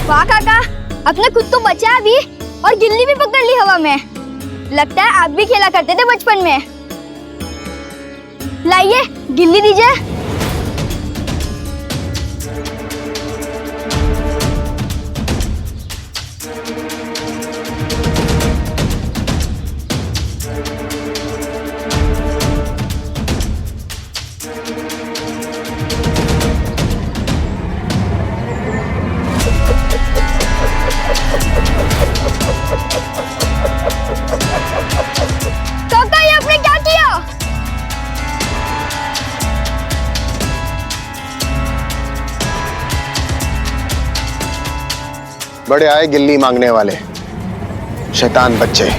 वाह काका, अपने खुद तो बचा अभी और गिल्ली भी पकड़ ली हवा में। लगता है आप भी खेला करते थे बचपन में। लाइए गिल्ली दीजिए। काका ये आपने क्या किया? बड़े आए गिल्ली मांगने वाले शैतान बच्चे।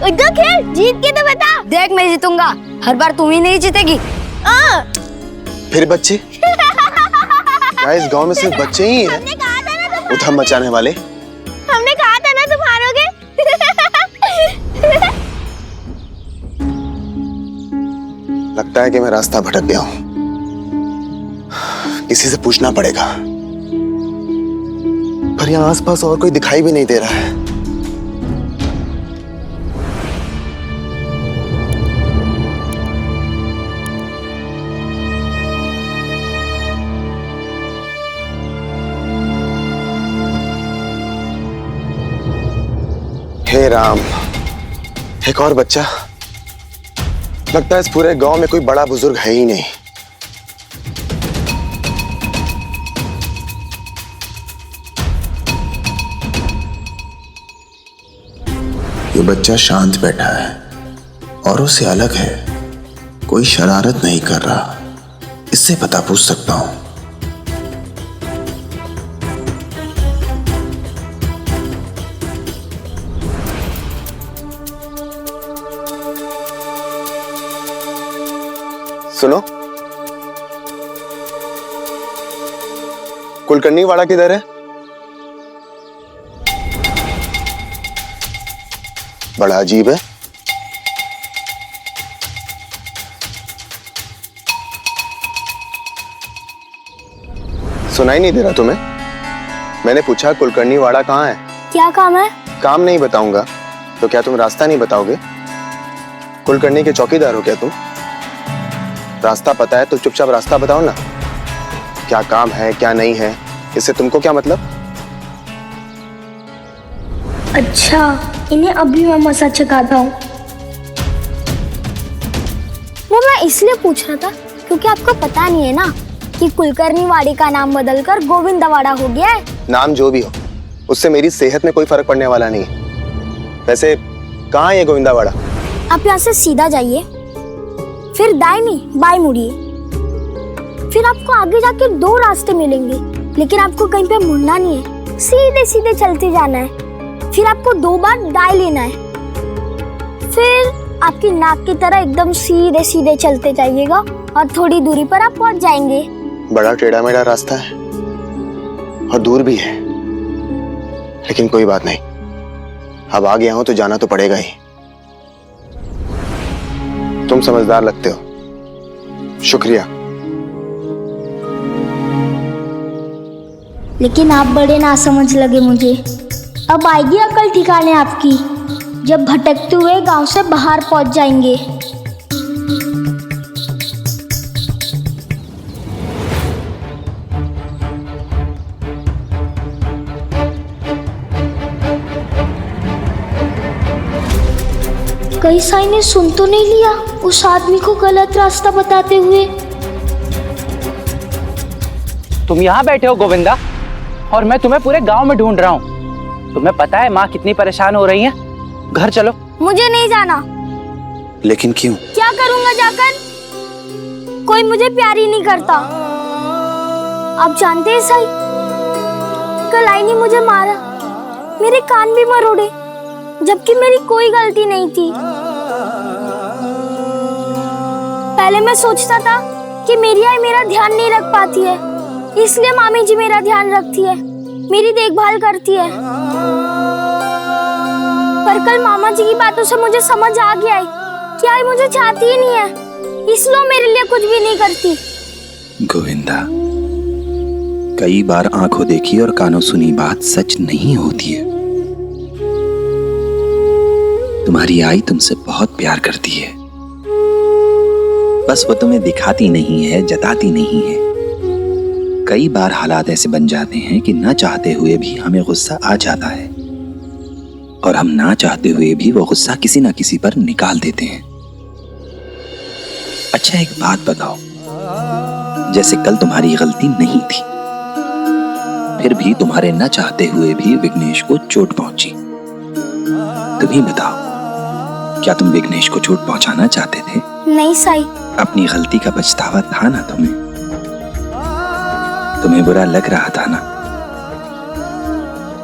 इधर खेल, जीत के तो बता। देख मैं जीतूंगा, हर बार तुम ही नहीं जीतेगी। फिर बच्चे? क्या इस गांव में सिर्फ बच्चे ही हैं उधम मचाने वाले? हमने कहा था ना तुम हारोगे। लगता है कि मैं रास्ता भटक गया हूं। किसी से पूछना पड़ेगा। पर यहाँ आसपास और कोई दिखाई भी नहीं दे रहा है। हे राम, एक और बच्चा। लगता है इस पूरे गांव में कोई बड़ा बुजुर्ग है ही नहीं। ये बच्चा शांत बैठा है, औरों से अलग है, कोई शरारत नहीं कर रहा। इससे पता पूछ सकता हूं। सुनो, कुलकर्णी वाड़ा किधर है? बड़ा अजीब है। सुनाई नहीं दे रहा तुम्हें? मैंने पूछा कुलकर्णी वाड़ा कहाँ है? क्या काम है? काम नहीं बताऊंगा तो क्या तुम रास्ता नहीं बताओगे? कुलकर्णी के चौकीदार हो क्या तुम? रास्ता पता है तो चुपचाप रास्ता बताओ ना। क्या काम है क्या नहीं है, इससे तुमको क्या मतलब? अच्छा, इन्हें अभी मैं मसाज चखाता हूँ। वो मैं इसलिए पूछ रहा था क्योंकि आपको पता नहीं है ना कि कुलकर्णी वाड़ी का नाम बदलकर गोविंदवाड़ा हो गया है। नाम जो भी हो, उससे मेरी सेहत में कोई फर्क पड़ने वाला नहीं है। वैसे कहाँ है ये गोविंदवाड़ा? आप यहाँ से सीधा जाइए, फिर दाएं नहीं बाएं मुड़िए, फिर आपको आगे जाके 2 रास्ते मिलेंगे, लेकिन आपको कहीं पे मुड़ना नहीं है, सीधे सीधे चलते जाना है। फिर आपको 2 बार दाएं लेना है, फिर आपकी नाक की तरह एकदम सीधे सीधे चलते जाइएगा और थोड़ी दूरी पर आप पहुंच जाएंगे। बड़ा टेढ़ा मेढ़ा रास्ता है और दूर भी है, लेकिन कोई बात नहीं, अब आ गया हूं तो जाना तो पड़ेगा ही। तुम समझदार लगते हो, शुक्रिया। लेकिन आप बड़े ना समझ लगे मुझे। अब आएगी अकल ठिकाने आपकी जब भटकते हुए गांव से बाहर पहुंच जाएंगे। कहीं साई ने सुन तो नहीं लिया उस आदमी को गलत रास्ता बताते हुए? तुम यहाँ बैठे हो गोविंदा, और मैं तुम्हें पूरे गांव में ढूंढ रहा हूँ। तुम्हें पता है माँ कितनी परेशान हो रही है। घर चलो। मुझे नहीं जाना। लेकिन क्यों? क्या करूँगा जाकर? कोई मुझे प्यार ही नहीं करता। आप जानते हैं साई, कल आई ने मुझे मारा, मेरे कान भी मरोड़े, जबकि मेरी कोई गलती नहीं थी। पहले मैं सोचता था कि मेरी आई मेरा ध्यान नहीं रख पाती है, इसलिए मामी जी मेरा ध्यान रखती है, मेरी देखभाल करती है। पर कल मामा जी की बातों से मुझे समझ आ गया है कि आई मुझे चाहती ही नहीं है, इसलिए मेरे लिए कुछ भी नहीं करती। गोविंदा, कई बार आंखों देखी और कानों सुनी बात सच नहीं होती है। तुम्हारी आई तुमसे बहुत प्यार करती है, बस वो तुम्हें दिखाती नहीं है, जताती नहीं है। कई बार हालात ऐसे बन जाते हैं कि ना चाहते हुए भी हमें गुस्सा आ जाता है, और हम ना चाहते हुए भी वो गुस्सा किसी ना किसी पर निकाल देते हैं। अच्छा, एक बात बताओ, जैसे कल तुम्हारी गलती नहीं थी, फिर भी तुम्हारे न चाहते हुए भी विघ्नेश को चोट पहुंची। तुम ही बताओ, क्या तुम विघ्नेश को चोट पहुंचाना चाहते थे? नहीं साई। अपनी गलती का पछतावा था ना तुम्हें? तुम्हें बुरा लग रहा था ना?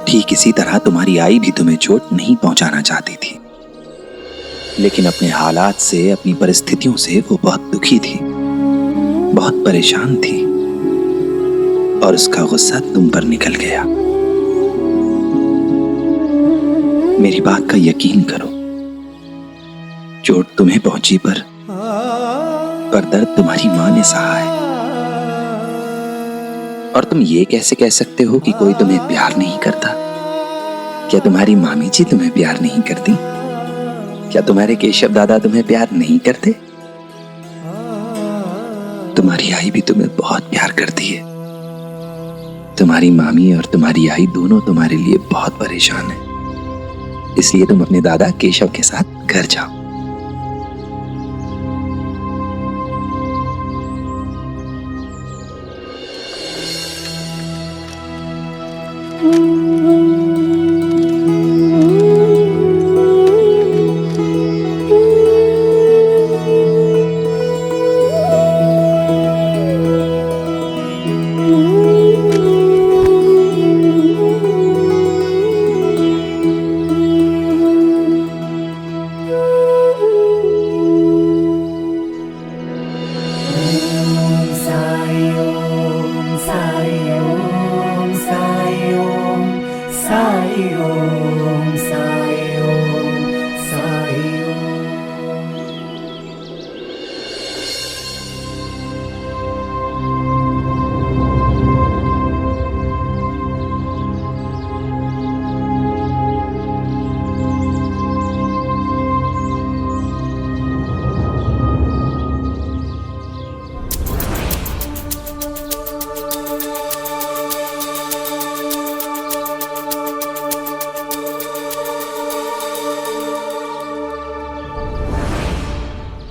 ठीक इसी तरह तुम्हारी आई भी तुम्हें चोट नहीं पहुंचाना चाहती थी, लेकिन अपने हालात से, अपनी परिस्थितियों से वो बहुत दुखी थी, बहुत परेशान थी, और उसका गुस्सा तुम पर निकल गया। मेरी बात का यकीन करो, चोट तुम्हें पहुंची पर दर्द तुम्हारी मां ने सहा है। और तुम ये कैसे कह सकते हो कि कोई तुम्हें प्यार नहीं करता? क्या तुम्हारी मामी जी तुम्हें प्यार नहीं करती? क्या तुम्हारे केशव दादा तुम्हें प्यार नहीं करते? तुम्हारी आई भी तुम्हें बहुत प्यार करती है। तुम्हारी मामी और तुम्हारी आई दोनों तुम्हारे लिए बहुत परेशान है, इसलिए तुम अपने दादा केशव के साथ घर जाओ।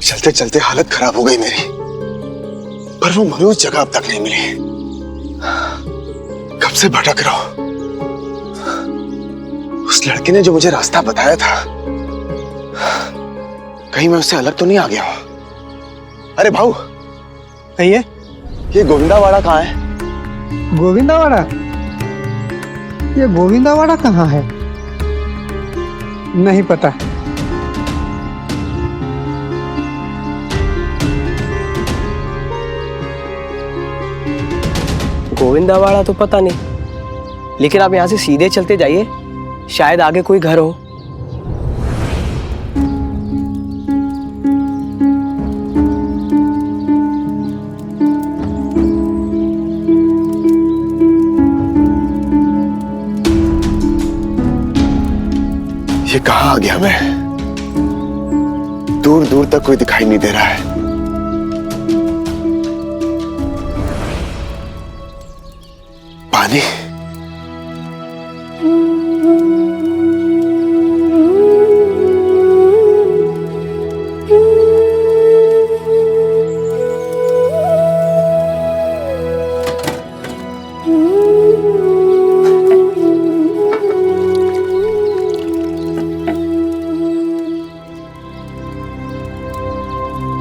चलते चलते हालत खराब हो गई मेरी, पर वो मनोज जगह अब तक नहीं मिली। कब से भटक रहा हूं। उस लड़के ने जो मुझे रास्ता बताया था, कहीं मैं उससे अलग तो नहीं आ गया हूं। अरे भाऊ, कहिए। ये गोविंदावाड़ा कहाँ है? गोविंदावाड़ा? ये गोविंदावाड़ा कहाँ है? नहीं पता। गोविंदावाड़ा तो पता नहीं, लेकिन आप यहाँ से सीधे चलते जाइए, शायद आगे कोई घर हो। ये कहाँ आ गया मैं? दूर दूर तक कोई दिखाई नहीं दे रहा है। पानी,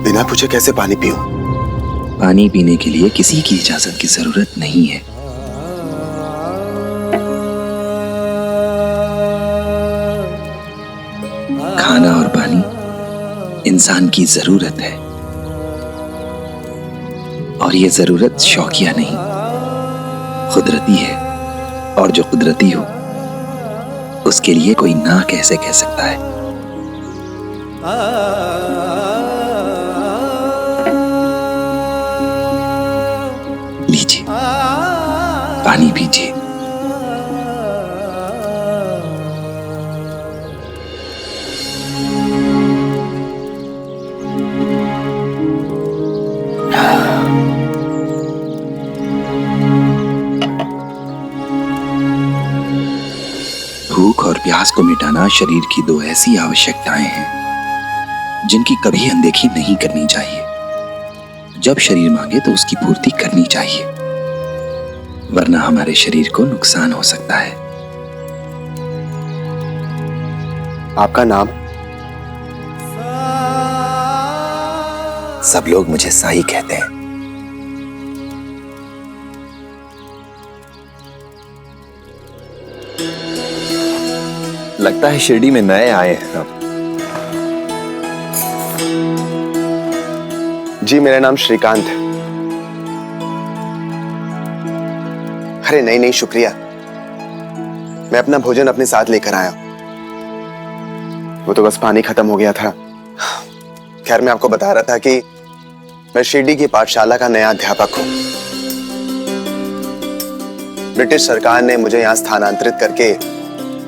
बिना पूछे कैसे पानी पीऊं? पानी पीने के लिए किसी की इजाजत की जरूरत नहीं है। खाना और पानी इंसान की जरूरत है, और ये जरूरत शौकिया नहीं, कुदरती है। और जो कुदरती हो उसके लिए कोई ना कैसे कह सकता है। लीजिए, पानी पीजिए। भूख और प्यास को मिटाना शरीर की दो ऐसी आवश्यकताएं हैं जिनकी कभी अनदेखी नहीं करनी चाहिए। जब शरीर मांगे तो उसकी पूर्ति करनी चाहिए, वरना हमारे शरीर को नुकसान हो सकता है। आपका नाम? सब लोग मुझे साई कहते हैं। लगता है शिरडी में नए आए हैं आप। जी, मेरा नाम श्रीकांत है। अरे नहीं नहीं, शुक्रिया। मैं अपना भोजन अपने साथ लेकर आया। वो तो बस पानी खत्म हो गया था। खैर, मैं आपको बता रहा था कि मैं शिरडी की पाठशाला का नया अध्यापक हूं। ब्रिटिश सरकार ने मुझे यहां स्थानांतरित करके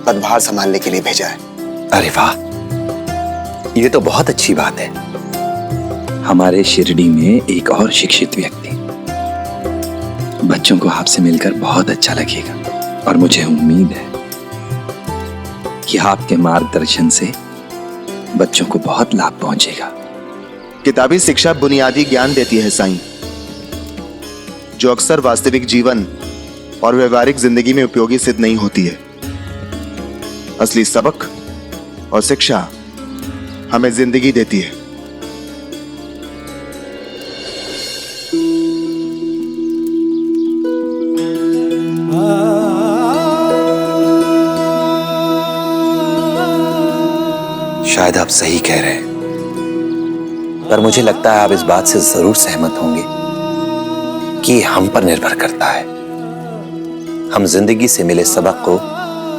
पदभार संभालने के लिए भेजा है। अरे वाह, ये तो बहुत अच्छी बात है। हमारे शिरडी में एक और शिक्षित व्यक्ति। बच्चों को आपसे मिलकर बहुत अच्छा लगेगा, और मुझे उम्मीद है कि आपके मार्गदर्शन से बच्चों को बहुत लाभ पहुंचेगा। किताबी शिक्षा बुनियादी ज्ञान देती है साईं, जो अक्सर वास्तविक जीवन और व्यवहारिक जिंदगी में उपयोगी सिद्ध नहीं होती है। असली सबक और शिक्षा हमें जिंदगी देती है। शायद आप सही कह रहे हैं, पर मुझे लगता है आप इस बात से जरूर सहमत होंगे कि हम पर निर्भर करता है हम जिंदगी से मिले सबक को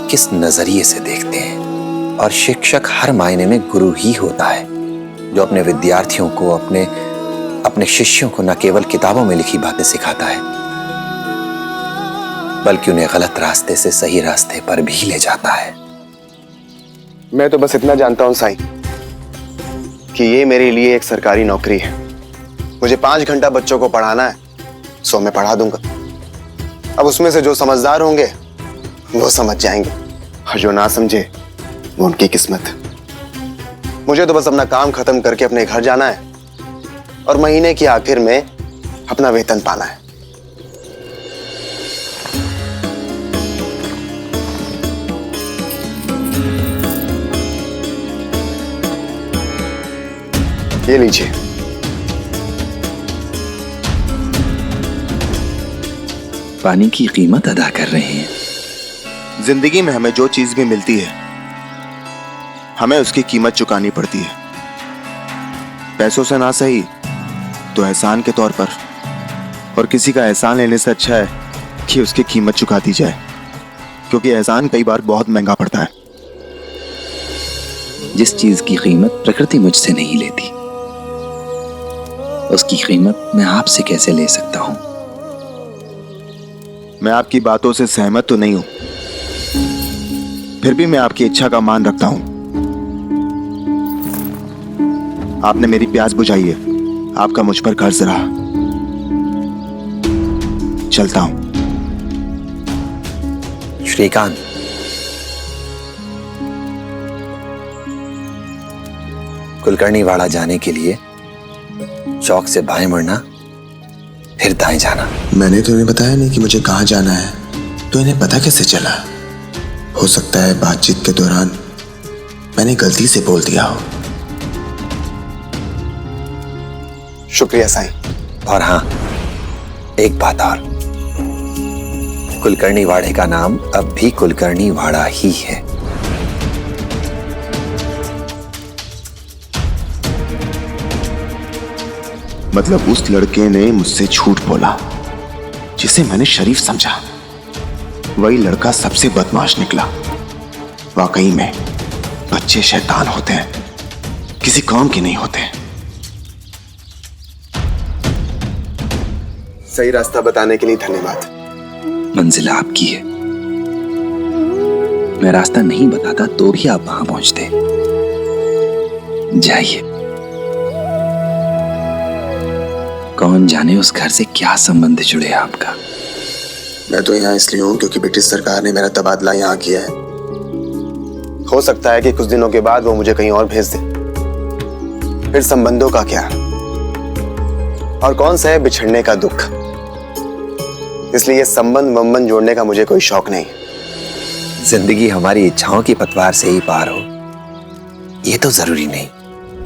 किस नजरिए से देखते हैं। और शिक्षक हर मायने में गुरु ही होता है, जो अपने विद्यार्थियों को, अपने शिष्यों को न केवल किताबों में लिखी बातें सिखाता है, बल्कि उन्हें गलत रास्ते से सही रास्ते पर भी ले जाता है। मैं तो बस इतना जानता हूं साईं कि ये मेरे लिए एक सरकारी नौकरी है। मुझे 5 घंटा बच्चों को पढ़ाना है, सो मैं पढ़ा दूंगा। अब उसमें से जो समझदार होंगे वो समझ जाएंगे, और जो ना समझे वो उनकी किस्मत। मुझे तो बस अपना काम खत्म करके अपने घर जाना है और महीने के आखिर में अपना वेतन पाना है। ये लीजिए। पानी की कीमत अदा कर रहे हैं। जिंदगी में हमें जो चीज भी मिलती है हमें उसकी कीमत चुकानी पड़ती है। पैसों से ना सही तो एहसान के तौर पर, और किसी का एहसान लेने से अच्छा है कि उसकी कीमत चुका दी जाए, क्योंकि एहसान कई बार बहुत महंगा पड़ता है। जिस चीज की कीमत प्रकृति मुझसे नहीं लेती, उसकी कीमत मैं आपसे कैसे ले सकता हूं? मैं आपकी बातों से सहमत तो नहीं हूं, फिर भी मैं आपकी इच्छा का मान रखता हूं। आपने मेरी प्यास बुझाई है, आपका मुझ पर कर्ज रहा। चलता हूं। श्रीकांत, कुलकर्णीवाड़ा जाने के लिए चौक से बाएं मुड़ना, फिर दाएं जाना। मैंने तो इन्हें बताया नहीं कि मुझे कहां जाना है, तो इन्हें पता कैसे चला? हो सकता है बातचीत के दौरान मैंने गलती से बोल दिया हो। शुक्रिया साईं। और हाँ, एक बात और, कुलकर्णीवाड़े का नाम अब भी कुलकर्णीवाड़ा ही है। मतलब उस लड़के ने मुझसे झूठ बोला जिसे मैंने शरीफ समझा, वही लड़का सबसे बदमाश निकला। वाकई में बच्चे शैतान होते हैं, किसी काम के नहीं होते। सही रास्ता बताने के लिए धन्यवाद। मंजिल आपकी है। मैं रास्ता नहीं बताता तो भी आप वहां पहुंचते। जाइए। कौन जाने उस घर से क्या संबंध जुड़े आपका। मैं तो यहाँ इसलिए हूँ क्योंकि ब्रिटिश सरकार ने मेरा तबादला यहाँ किया है। हो सकता है कि कुछ दिनों के बाद वो मुझे कहीं और भेज दे। फिर संबंधों का क्या, और कौन सा है बिछड़ने का दुख। इसलिए संबंध वंबंध जोड़ने का मुझे कोई शौक नहीं। जिंदगी हमारी इच्छाओं की पतवार से ही पार हो, ये तो जरूरी नहीं।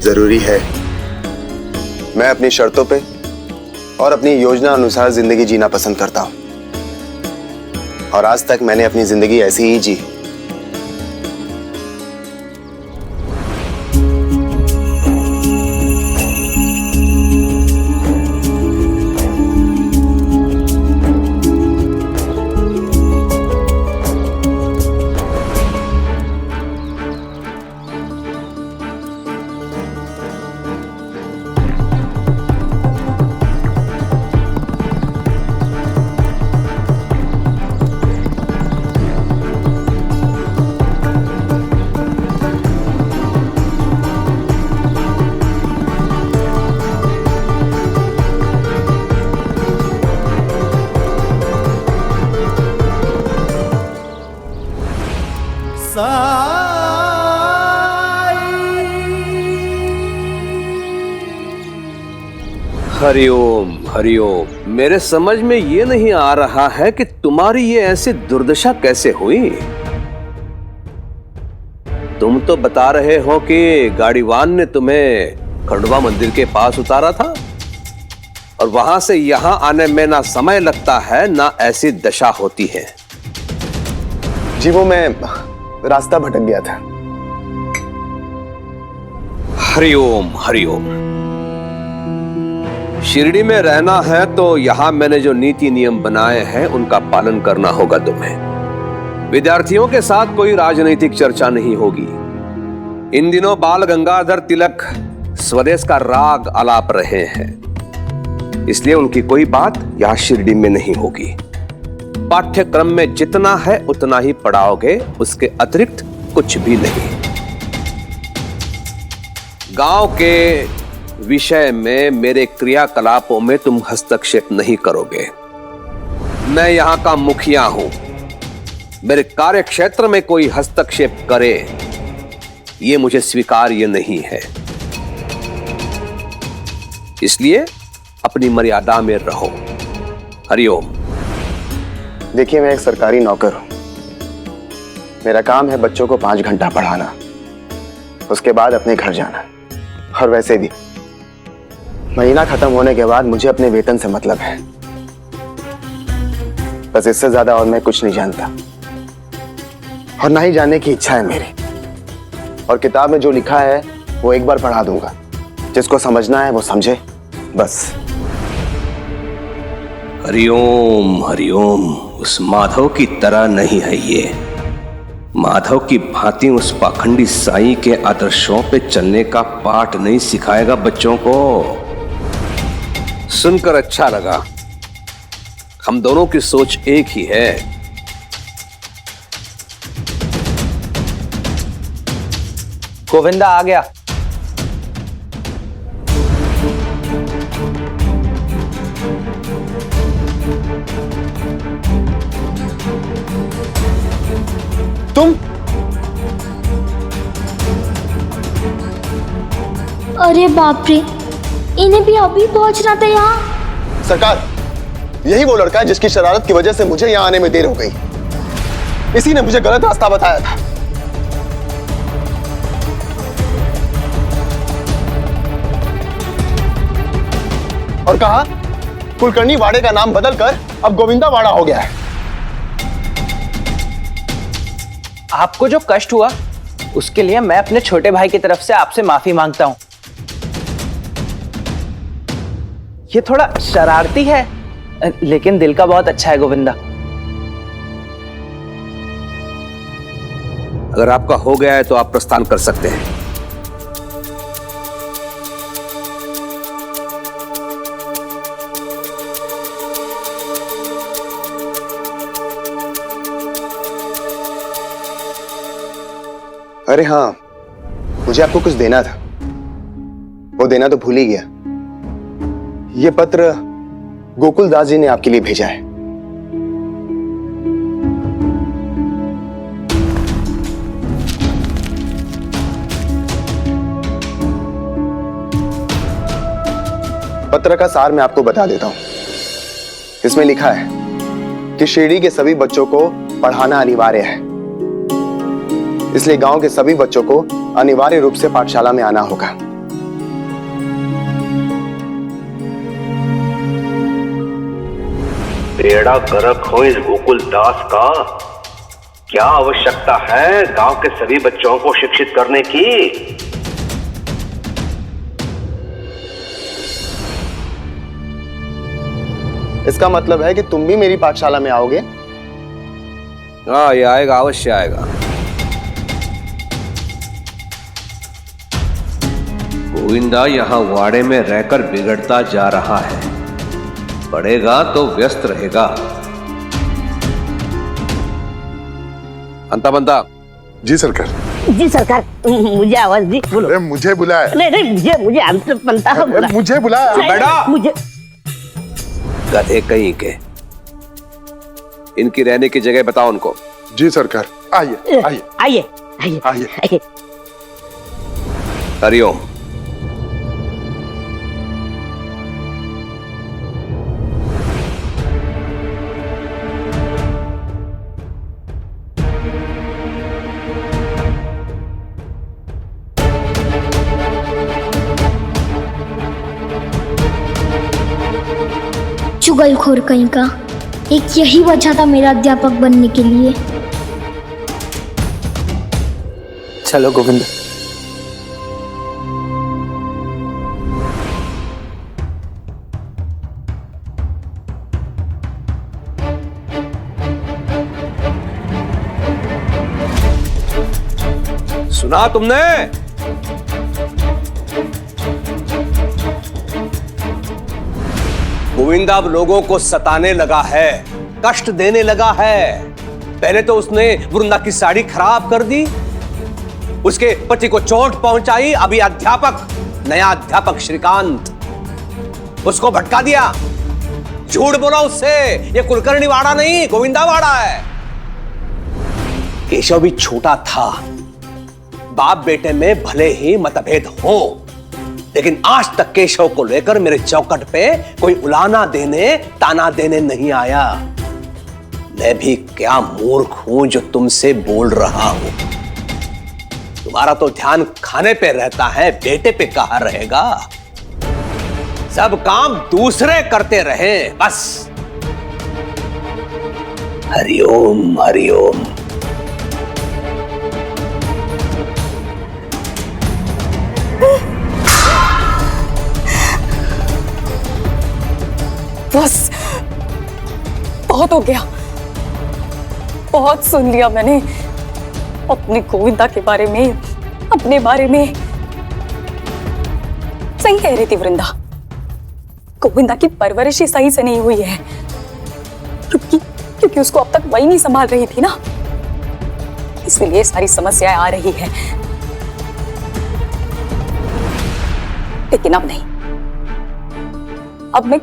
जरूरी है। मैं अपनी शर्तों पे और अपनी योजना अनुसार जिंदगी जीना पसंद करता हूं, और आज तक मैंने अपनी जिंदगी ऐसी ही जी। हरिओम हरिओम। मेरे समझ में ये नहीं आ रहा है कि तुम्हारी ये ऐसी दुर्दशा कैसे हुई। तुम तो बता रहे हो कि गाड़ीवान ने तुम्हें खंडवा मंदिर के पास उतारा था, और वहां से यहां आने में ना समय लगता है ना ऐसी दशा होती है। जी वो मैं रास्ता भटक गया था। हरिओम हरिओम। शिरडी में रहना है तो यहां मैंने जो नीति नियम बनाए हैं उनका पालन करना होगा तुम्हें। विद्यार्थियों के साथ कोई राजनीतिक चर्चा नहीं होगी। इन दिनों बाल गंगाधर तिलक स्वदेश का राग आलाप रहे हैं, इसलिए उनकी कोई बात यहां शिरडी में नहीं होगी। पाठ्यक्रम में जितना है उतना ही पढ़ाओगे, उसके अतिरिक्त कुछ भी नहीं। गांव के विषय में मेरे क्रियाकलापों में तुम हस्तक्षेप नहीं करोगे। मैं यहां का मुखिया हूं। मेरे कार्य क्षेत्र में कोई हस्तक्षेप करे ये मुझे स्वीकार्य नहीं है। इसलिए अपनी मर्यादा में रहो। हरिओम। देखिए, मैं एक सरकारी नौकर हूं। मेरा काम है बच्चों को 5 घंटा पढ़ाना, उसके बाद अपने घर जाना। और वैसे भी महीना खत्म होने के बाद मुझे अपने वेतन से मतलब है। बस इससे ज्यादा और मैं कुछ नहीं जानता, और ना ही जानने की इच्छा है मेरी। और किताब में जो लिखा है वो एक बार पढ़ा दूंगा। जिसको समझना है वो समझे, बस। हरिओम हरिओम। उस माधव की तरह नहीं है ये। माधव की भांति उस पाखंडी साईं के आदर्शों पे चलने का पाठ नहीं सिखाएगा बच्चों को। सुनकर अच्छा लगा। हम दोनों की सोच एक ही है। गोविंदा आ गया। तुम? अरे बाप रे, इन्हें भी अभी पहुंचना था यहाँ। सरकार, यही वो लड़का है जिसकी शरारत की वजह से मुझे यहाँ आने में देर हो गई। इसी ने मुझे गलत रास्ता बताया था। और कहा कुलकर्णी वाड़े का नाम बदलकर अब गोविंदा वाड़ा हो गया है। आपको जो कष्ट हुआ उसके लिए मैं अपने छोटे भाई की तरफ से आपसे माफी मांगता हूं। ये थोड़ा शरारती है, लेकिन दिल का बहुत अच्छा है गोविंदा। अगर आपका हो गया है तो आप प्रस्थान कर सकते हैं। अरे हाँ, मुझे आपको कुछ देना था, वो देना तो भूल ही गया। ये पत्र गोकुल दास जी ने आपके लिए भेजा है। पत्र का सार मैं आपको बता देता हूं। इसमें लिखा है कि शिरडी के सभी बच्चों को पढ़ाना अनिवार्य है, इसलिए गांव के सभी बच्चों को अनिवार्य रूप से पाठशाला में आना होगा। बेड़ा गर्क हो इस गोकुल दास का। क्या आवश्यकता है गांव के सभी बच्चों को शिक्षित करने की? इसका मतलब है कि तुम भी मेरी पाठशाला में आओगे? हाँ, ये आएगा, अवश्य आएगा। गोविंदा यहाँ वाड़े में रहकर बिगड़ता जा रहा है। पढ़ेगा तो व्यस्त रहेगा। अंता बंता। जी सरकार। जी सरकार, मुझे आवाज दी। बोलो। अरे मुझे बुलाया। नहीं मुझे अंत बनता है। मुझे बुलाया। बेटा, मुझे गधे कहीं के। इनकी रहने की जगह बताओ उनको। जी सरकार। आइए आइए आइए आइए आइए। हरिओम। चुगलखोर कहीं का, एक यही वजह था मेरा अध्यापक बनने के लिए। चलो गोविंदा। सुना तुमने? गोविंदा अब लोगों को सताने लगा है, कष्ट देने लगा है। पहले तो उसने वृंदा की साड़ी खराब कर दी, उसके पति को चोट पहुंचाई। अभी अध्यापक, नया अध्यापक श्रीकांत, उसको भटका दिया। झूठ बोला उससे। ये कुलकर्णी वाड़ा नहीं, गोविंदा वाड़ा है। केशव भी छोटा था, बाप बेटे में भले ही मतभेद हो, लेकिन आज तक केशव को लेकर मेरे चौखट पे कोई उलाना देने, ताना देने नहीं आया। मैं भी क्या मूर्ख हूं जो तुमसे बोल रहा हूं। तुम्हारा तो ध्यान खाने पे रहता है, बेटे पे कहाँ रहेगा। सब काम दूसरे करते रहे बस। हरिओम हरिओम। बस बहुत हो गया, बहुत सुन लिया मैंने अपने गोविंदा के बारे में, अपने बारे में। सही कह रही थी वृंदा, गोविंदा की परवरिश ही सही से नहीं हुई है, क्योंकि उसको अब तक वही नहीं संभाल रही थी ना, इसलिए सारी समस्याएं आ रही है। लेकिन अब नहीं, अब मैं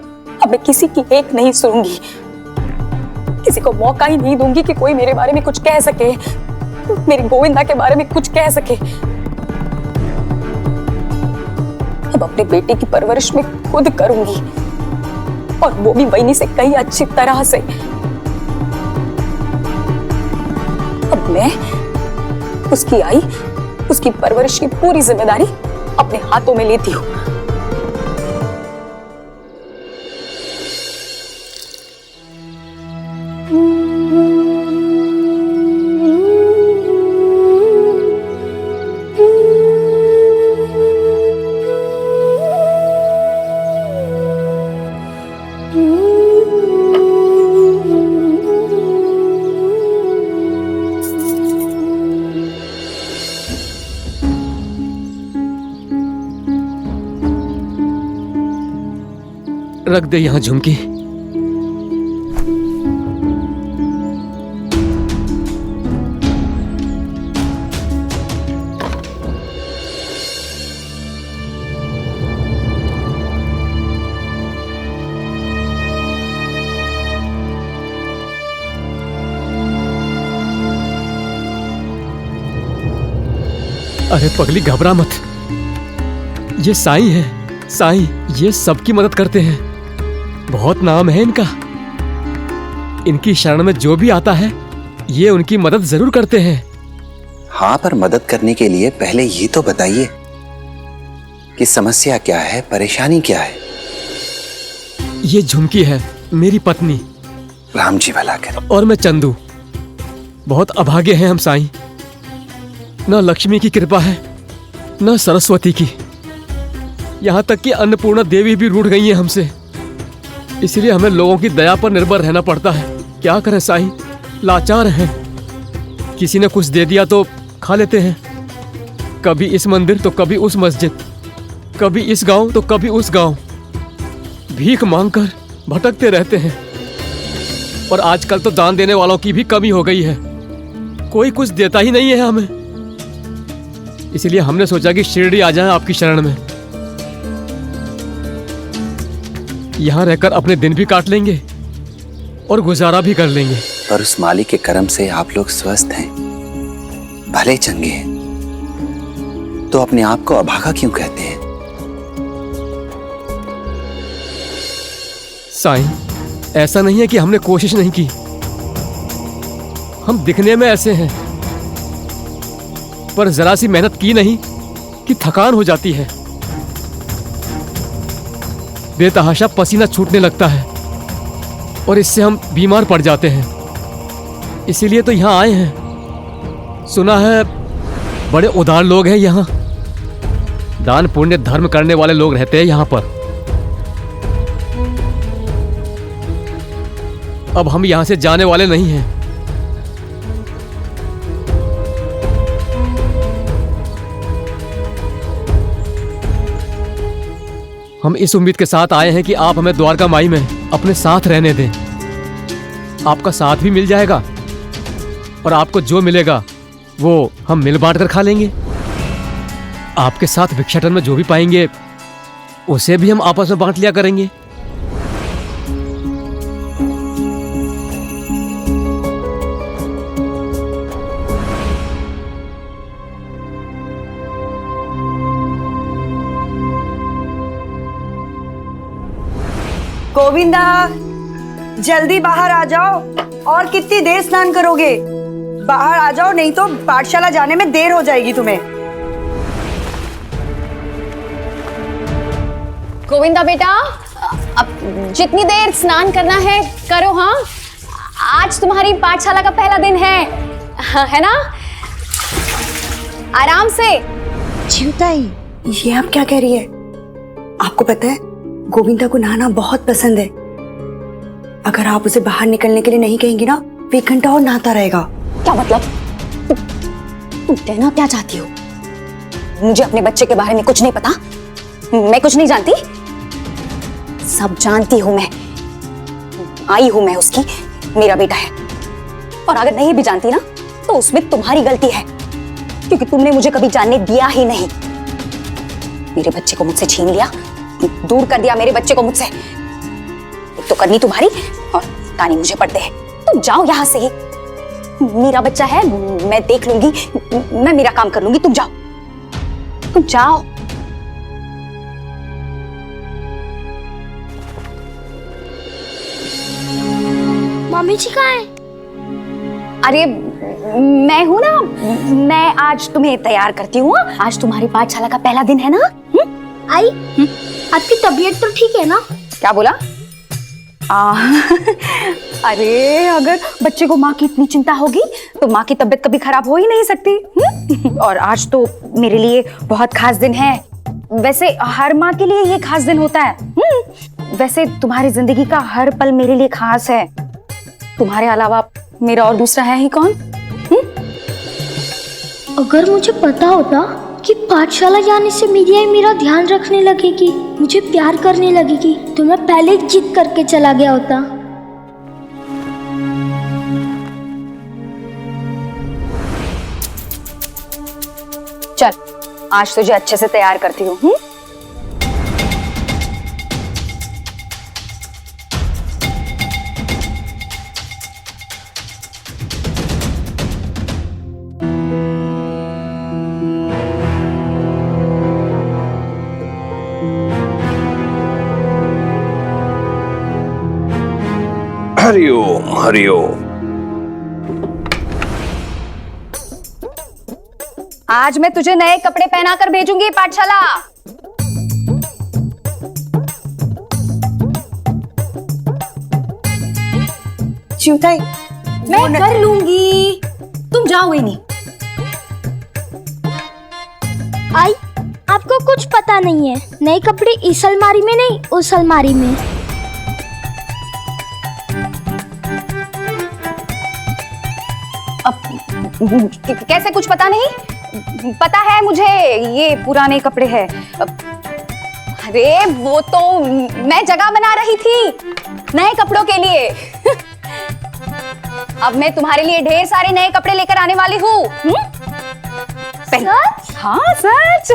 किसी की एक नहीं सुनूंगी, किसी को मौका ही नहीं दूंगी कि कोई मेरे बारे में कुछ कह सके, मेरी गोविंदा के बारे में कुछ कह सके। अब अपने बेटे की परवरिश में खुद करूंगी, और वो भी वही से कहीं अच्छी तरह से। अब मैं उसकी आई, उसकी परवरिश की पूरी जिम्मेदारी अपने हाथों में लेती हूं। रख दे यहां झुमकी। अरे पगली घबरा मत, ये साईं है, साईं ये सबकी मदद करते हैं, बहुत नाम है इनका। इनकी शरण में जो भी आता है ये उनकी मदद जरूर करते हैं। हाँ, पर मदद करने के लिए पहले ये तो बताइए कि समस्या क्या है, परेशानी क्या है। ये झुमकी है, मेरी पत्नी। राम जी भला करे। और मैं चंदू। बहुत अभागे हैं हम साईं, न लक्ष्मी की कृपा है न सरस्वती की, यहाँ तक कि अन्नपूर्णा देवी भी रूठ गई है हमसे, इसलिए हमें लोगों की दया पर निर्भर रहना पड़ता है। क्या करें साईं, लाचार हैं। किसी ने कुछ दे दिया तो खा लेते हैं, कभी इस मंदिर तो कभी उस मस्जिद, कभी इस गांव तो कभी उस गांव, भीख मांगकर भटकते रहते हैं। और आजकल तो दान देने वालों की भी कमी हो गई है, कोई कुछ देता ही नहीं है हमें। इसलिए हमने सोचा कि शिरडी आ जाएं आपकी शरण में, यहां रहकर अपने दिन भी काट लेंगे और गुजारा भी कर लेंगे। पर उस मालिक के कर्म से आप लोग स्वस्थ हैं, भले चंगे हैं, तो अपने आप को अभागा क्यों कहते हैं? साईं, ऐसा नहीं है कि हमने कोशिश नहीं की, हम दिखने में ऐसे हैं, पर जरा सी मेहनत की नहीं कि थकान हो जाती है, बेतहाशा पसीना छूटने लगता है और इससे हम बीमार पड़ जाते हैं। इसीलिए तो यहाँ आए हैं। सुना है बड़े उदार लोग हैं यहाँ, दान पुण्य धर्म करने वाले लोग रहते हैं यहाँ पर। अब हम यहाँ से जाने वाले नहीं हैं। हम इस उम्मीद के साथ आए हैं कि आप हमें द्वारका माई में अपने साथ रहने दें। आपका साथ भी मिल जाएगा और आपको जो मिलेगा वो हम मिल बांट कर खा लेंगे। आपके साथ भिक्षाटन में जो भी पाएंगे उसे भी हम आपस में बांट लिया करेंगे। गोविंदा, जल्दी बाहर आ जाओ। और कितनी देर स्नान करोगे? बाहर आ जाओ, नहीं तो पाठशाला जाने में देर हो जाएगी तुम्हें। गोविंदा बेटा, अब जितनी देर स्नान करना है करो। हाँ, आज तुम्हारी पाठशाला का पहला दिन है ना? आराम से। चिंताई, ये आप क्या कह रही है? आपको पता है गोविंदा को नहाना बहुत पसंद है। अगर आप उसे बाहर निकलने के लिए नहीं कहेंगी ना, तो 1 घंटा और नहाता रहेगा। क्या मतलब? तुम कहना क्या चाहती हो? मुझे अपने बच्चे के बारे में कुछ नहीं पता? मैं कुछ नहीं जानती? सब जानती हूं मैं। आई हूं मैं उसकी, मेरा बेटा है। और अगर नहीं भी जानती ना, तो उसमें तुम्हारी गलती है, क्योंकि तुमने मुझे कभी जानने दिया ही नहीं। मेरे बच्चे को मुझसे छीन लिया, दूर कर दिया मेरे बच्चे को मुझसे। एक तो करनी तुम्हारी और तानी मुझे पड़ते हैं। तुम जाओ यहां से। मेरा बच्चा है, मैं देख लूंगी, मैं मेरा काम कर लूंगी। तुम जाओ, तुम जाओ। मम्मी जी कहाँ है? अरे मैं हूं ना, मैं आज तुम्हें तैयार करती हूँ। आज तुम्हारी पाठशाला का पहला दिन है ना? आई, आपकी तबीयत तो ठीक है ना? क्या बोला? अरे अगर बच्चे को माँ की इतनी चिंता होगी तो माँ की तबीयत कभी खराब हो ही नहीं सकती। और आज तो मेरे लिए बहुत खास दिन है। वैसे हर माँ के लिए ये खास दिन होता है। वैसे तुम्हारी जिंदगी का हर पल मेरे लिए खास है। तुम्हारे अलावा मेरा और दूसरा है ही कौन? अगर मुझे पता होता कि पाठशाला जाने से मेरा ध्यान रखने लगेगी, मुझे प्यार करने लगेगी, तो मैं पहले ही जिद करके चला गया होता। चल, आज तुझे अच्छे से तैयार करती हूँ। हरिओम हरिओम। आज मैं तुझे नए कपड़े पहनाकर भेजूंगी पाठशाला। चिंताई, मैं कर लूंगी, तुम जाओ ही नहीं। आई, आपको कुछ पता नहीं है। नए कपड़े इस अलमारी में नहीं, उस अलमारी में। कैसे कुछ पता नहीं? पता है मुझे, ये पुराने कपड़े हैं। अरे वो तो मैं जगह बना रही थी नए कपड़ों के लिए। अब मैं तुम्हारे लिए ढेर सारे नए कपड़े लेकर आने वाली हूँ। हाँ सच।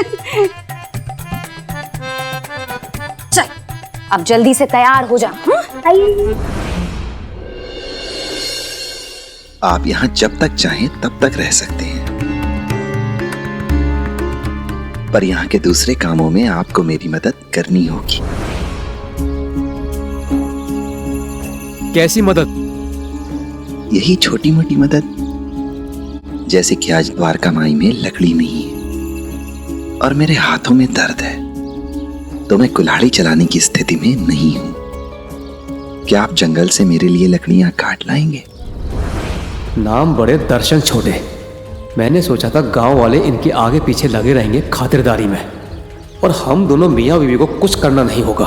चल, अब जल्दी से तैयार हो जा। आप यहाँ जब तक चाहें तब तक रह सकते हैं, पर यहाँ के दूसरे कामों में आपको मेरी मदद करनी होगी। कैसी मदद? यही छोटी मोटी मदद, जैसे कि आज द्वारका माई में लकड़ी नहीं है और मेरे हाथों में दर्द है, तो मैं कुल्हाड़ी चलाने की स्थिति में नहीं हूं। क्या आप जंगल से मेरे लिए लकड़ियां काट लाएंगे? नाम बड़े दर्शन छोटे। मैंने सोचा था गांव वाले इनके आगे पीछे लगे रहेंगे खातिरदारी में, और हम दोनों मियाँ बीवी को कुछ करना नहीं होगा,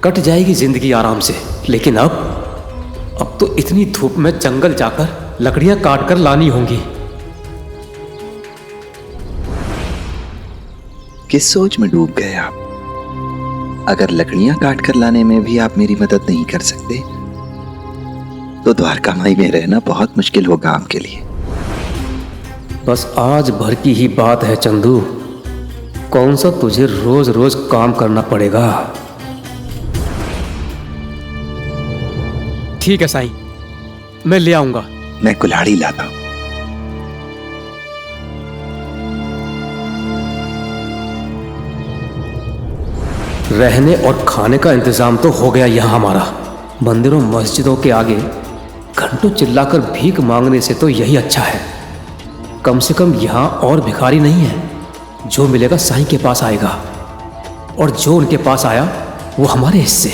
कट जाएगी जिंदगी आराम से। लेकिन अब तो इतनी धूप में जंगल जाकर लकड़ियां काट कर लानी होंगी। किस सोच में डूब गए आप? अगर लकड़ियां काट कर लाने में भी आप मेरी मदद नहीं कर सकते, तो द्वारका माई में रहना बहुत मुश्किल होगा आपके लिए। बस आज भर की ही बात है चंदू, कौन सा तुझे रोज रोज काम करना पड़ेगा। ठीक है साईं, मैं ले आऊंगा। मैं कुल्हाड़ी लाता हूं। रहने और खाने का इंतजाम तो हो गया यहाँ हमारा। मंदिरों मस्जिदों के आगे घंटों चिल्लाकर भीख मांगने से तो यही अच्छा है। कम से कम यहाँ और भिखारी नहीं है। जो मिलेगा साईं के पास आएगा, और जो उनके पास आया वो हमारे हिस्से।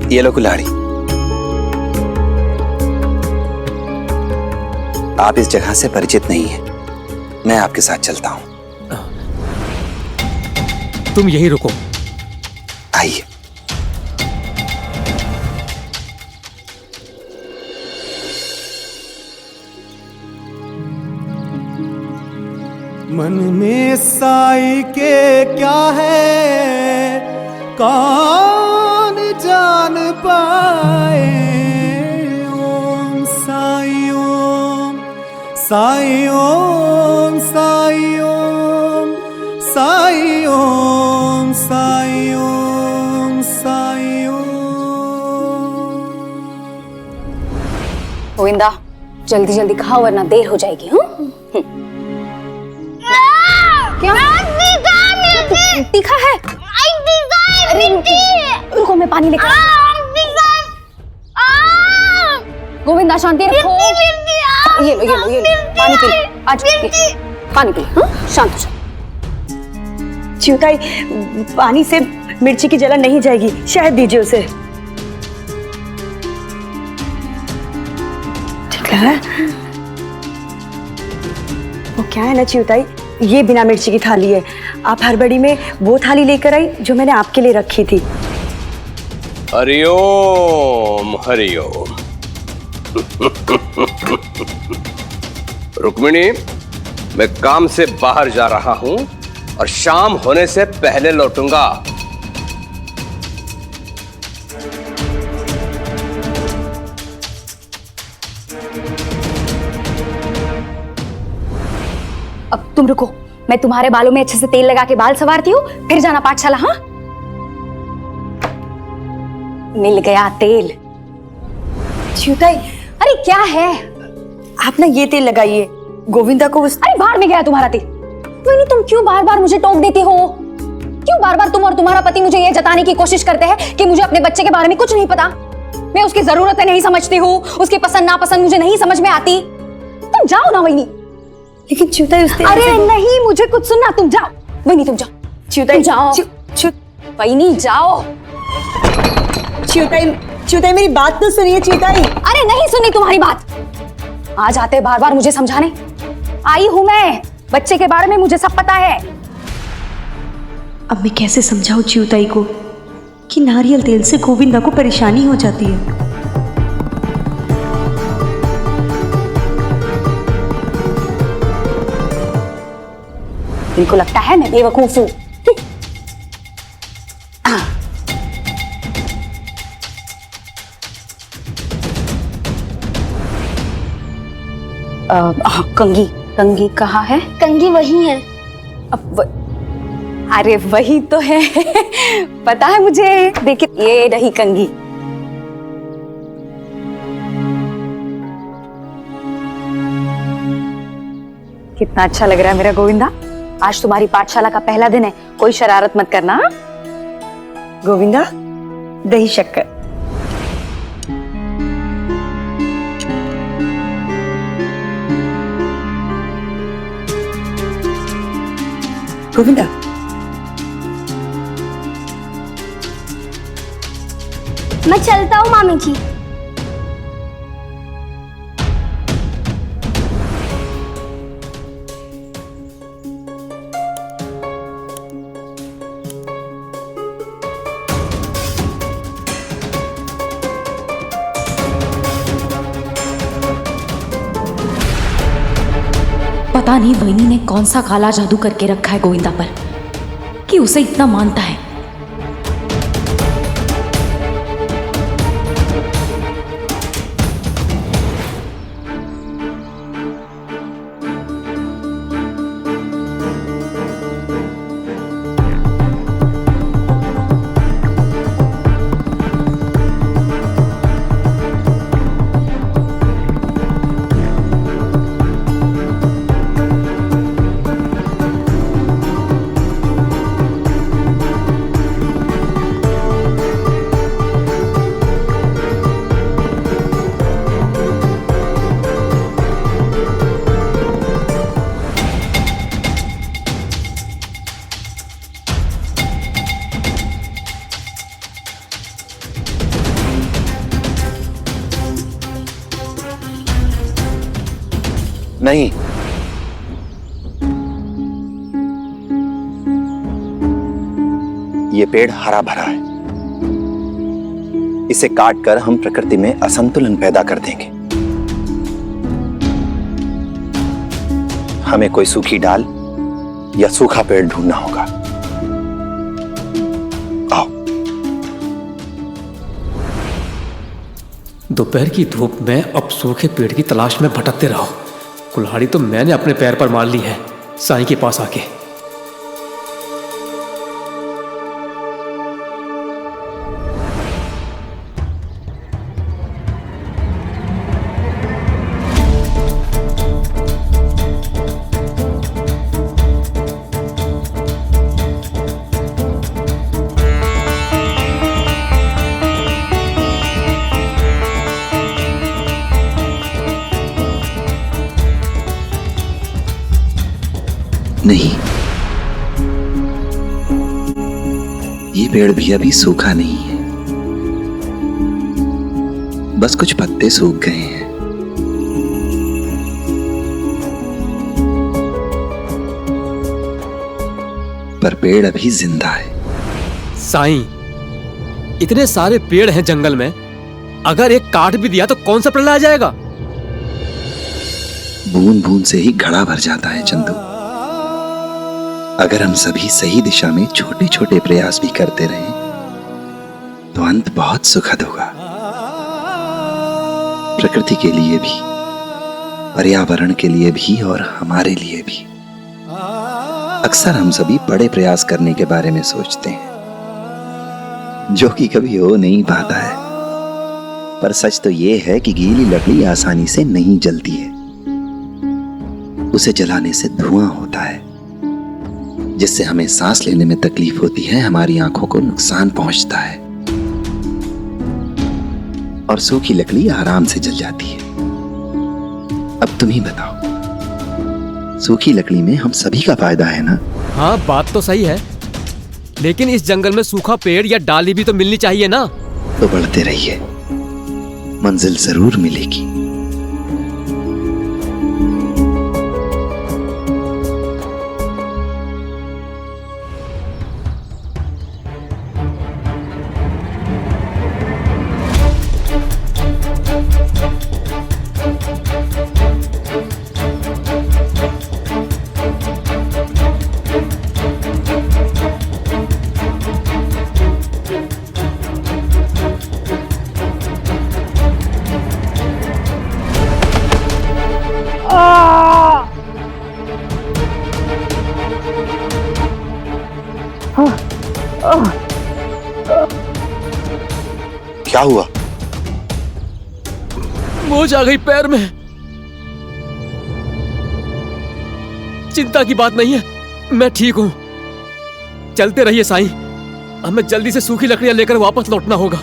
ये लो कुल्हाड़ी। आप इस जगह से परिचित नहीं हैं। मैं आपके साथ चलता हूं। तुम यहीं रुको। आइए। मन में साई के क्या है कौन जान पाए। ओम साई ओम साई ओम साई ओम साई ओम साई ओम साई ओम। गोविंदा जल्दी जल्दी खाओ वरना देर हो जाएगी। क्या तीखा है? अरे रुको मैं पानी लेकर गोविंदा शांति रखो। ये लो पानी पी लो। आज पानी पी। शांत हो जाओ। च्युताई, पानी से मिर्ची की जलन नहीं जाएगी, शहद दीजिए उसे। ठीक है। वो क्या है ना च्युताई, ये बिना मिर्ची की थाली है। आप हड़बड़ी में वो थाली लेकर आई जो मैंने आपके लिए रखी थी। हरिओम हरिओम। रुक्मिणी, मैं काम से बाहर जा रहा हूं और शाम होने से पहले लौटूंगा। अब तुम रुको, मैं तुम्हारे बालों में अच्छे से तेल लगा के बाल संवारती हूँ, फिर जाना पाठशाला। हाँ, मिल गया तेल। च्युताई, अरे क्या है? आप ना ये तेल लगाइए, गोविंदा को उस... अरे बाहर में गया तुम्हारा तेल। वही तुम क्यों बार बार मुझे टोक देती हो? क्यों बार बार तुम और तुम्हारा पति मुझे ये जताने की कोशिश करते हैं कि मुझे अपने बच्चे के बारे में कुछ नहीं पता? मैं उसकी जरूरतें नहीं समझती हूँ, उसकी पसंद नापसंद मुझे नहीं समझ में आती। तुम जाओ ना वही। लेकिन च्युताई उस... अरे नहीं, मुझे कुछ सुनना। तुम जाओ वही, तुम जाओ। च्युताई जाओ। वही नहीं, जाओ। च्युताई मेरी बात तो सुनिए च्युताई। अरे नहीं सुनी तुम्हारी बात। आ जाते बार बार मुझे समझाने। आई हूं मैं, बच्चे के बारे में मुझे सब पता है। अब मैं कैसे समझाऊं च्युताई को कि नारियल तेल से गोविंदा को परेशानी हो जाती है। इनको लगता है मैं बेवकूफ हूं। कंगी, कंगी कहाँ है? कंगी वही है। अरे वही तो है। पता है मुझे। देखिए ये रही कंगी। कितना अच्छा लग रहा है मेरा गोविंदा। आज तुम्हारी पाठशाला का पहला दिन है, कोई शरारत मत करना। गोविंदा, दही शक्कर। गोविंदा, मैं चलता हूँ मामी जी। पता नहीं बहनी ने कौन सा काला जादू करके रखा है गोविंदा पर कि उसे इतना मानता है। नहीं, ये पेड़ हरा भरा है। इसे काटकर हम प्रकृति में असंतुलन पैदा कर देंगे। हमें कोई सूखी डाल या सूखा पेड़ ढूंढना होगा। आओ। दोपहर की धूप में अब सूखे पेड़ की तलाश में भटकते रहो। कुल्हाड़ी तो मैंने अपने पैर पर मार ली है साईं के पास आके। नहीं, ये पेड़ भी अभी सूखा नहीं है, बस कुछ पत्ते सूख गए हैं। पर पेड़ अभी जिंदा है। साईं, इतने सारे पेड़ हैं जंगल में, अगर एक काट भी दिया तो कौन सा प्रलय आ जाएगा? बूंद बूंद से ही घड़ा भर जाता है चंदू। अगर हम सभी सही दिशा में छोटे छोटे प्रयास भी करते रहें तो अंत बहुत सुखद होगा, प्रकृति के लिए भी, पर्यावरण के लिए भी और हमारे लिए भी। अक्सर हम सभी बड़े प्रयास करने के बारे में सोचते हैं जो कि कभी हो नहीं पाता है। पर सच तो यह है कि गीली लकड़ी आसानी से नहीं जलती है, उसे जलाने से धुआं होता है जिससे हमें सांस लेने में तकलीफ होती है, हमारी आंखों को नुकसान पहुंचता है और सूखी लकड़ी आराम से जल जाती है। अब तुम ही बताओ, सूखी लकड़ी में हम सभी का फायदा है ना? हाँ, बात तो सही है, लेकिन इस जंगल में सूखा पेड़ या डाली भी तो मिलनी चाहिए ना। तो बढ़ते रहिए, मंजिल जरूर मिलेगी। क्या हुआ? मोच आ गई पैर में। चिंता की बात नहीं है, मैं ठीक हूं। चलते रहिए साईं, हमें जल्दी से सूखी लकड़ियां लेकर वापस लौटना होगा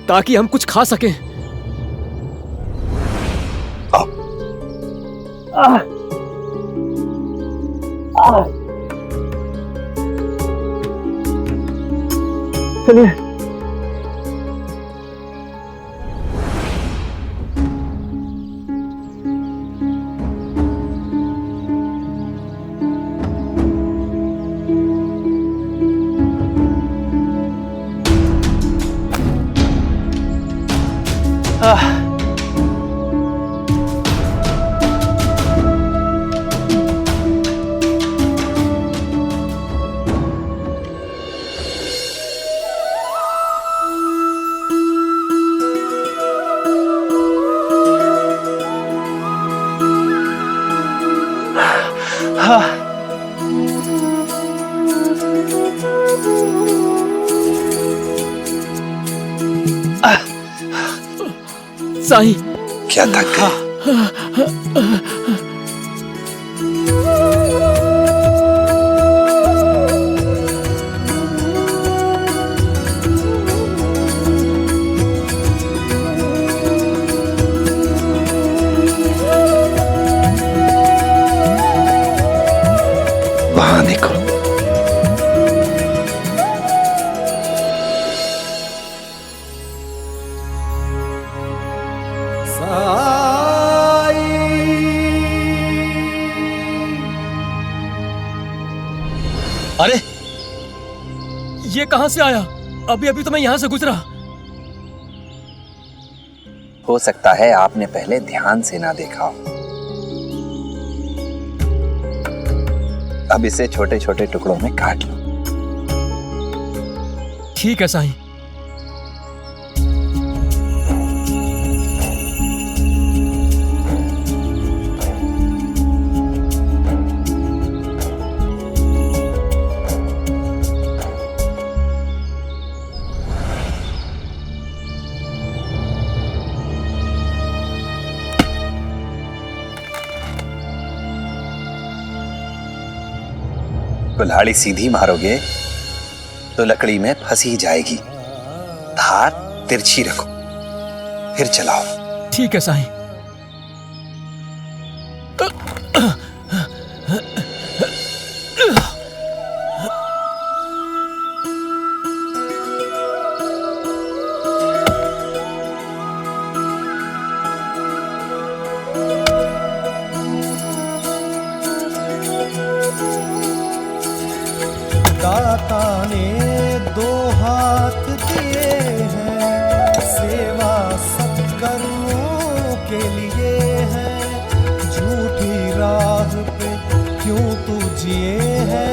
ताकि हम कुछ खा सकें। चलिए। साईं, क्या थक गए? वहां देखो। साई ये कहां से आया? अभी अभी तो मैं यहां से गुजरा। हो सकता है आपने पहले ध्यान से ना देखा हो। अब इसे छोटे छोटे टुकड़ों में काट लो। ठीक है साईं। कुल्हाड़ी सीधी मारोगे तो लकड़ी में फंसी जाएगी। धार तिरछी रखो, फिर चलाओ। ठीक है साईं। दाता ने दो हाथ दिए हैं, सेवा सत्कर्मों के लिए है। झूठी राह पे क्यों तू जिए है,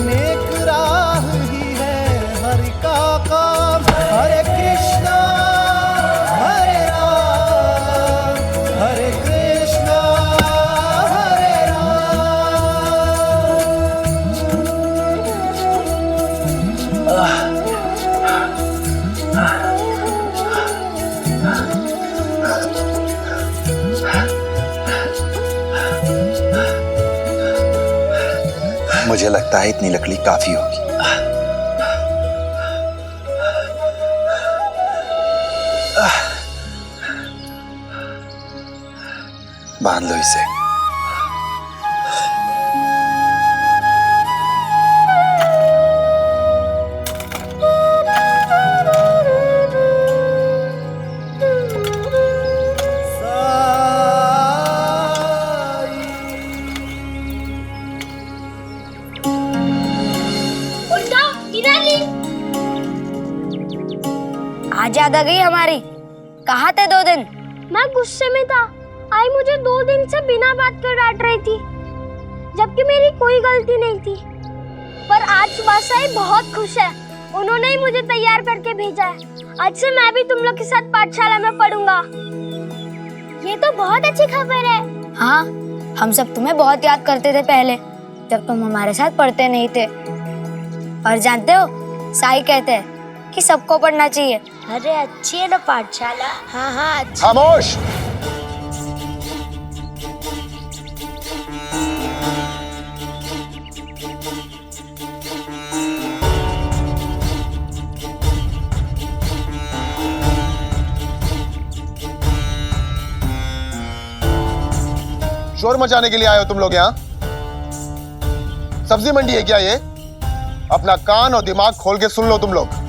नेक राह ही है हरि का काम। हरे कृष्णा हरे राम, हरे कृष्णा हरे मुझे लगता है इतनी लकड़ी काफी होगी। बांध लो इसे। आज याद आ गई हमारी। कहाँ थे 2 दिन? मैं गुस्से में था। आई मुझे 2 दिन से बिना बात कर डांट रही थी, जबकि मेरी कोई गलती नहीं थी। पर आज सुबह से आई बहुत खुश है। उन्होंने ही मुझे तैयार करके भेजा है। आज से मैं भी तुम लोग के साथ पाठशाला में पढ़ूंगा। ये तो बहुत अच्छी खबर है। हाँ, हम सब तुम्हें बहुत याद करते थे पहले, जब तुम हमारे साथ पढ़ते नहीं थे। और जानते हो, साई कहते हैं कि सबको पढ़ना चाहिए। अरे अच्छी है ना पाठशाला। हाँ हाँ अच्छी। खामोश। शोर मचाने के लिए आए हो तुम लोग यहाँ? सब्जी मंडी है क्या ये? अपना कान और दिमाग खोल के सुन लो तुम लोग।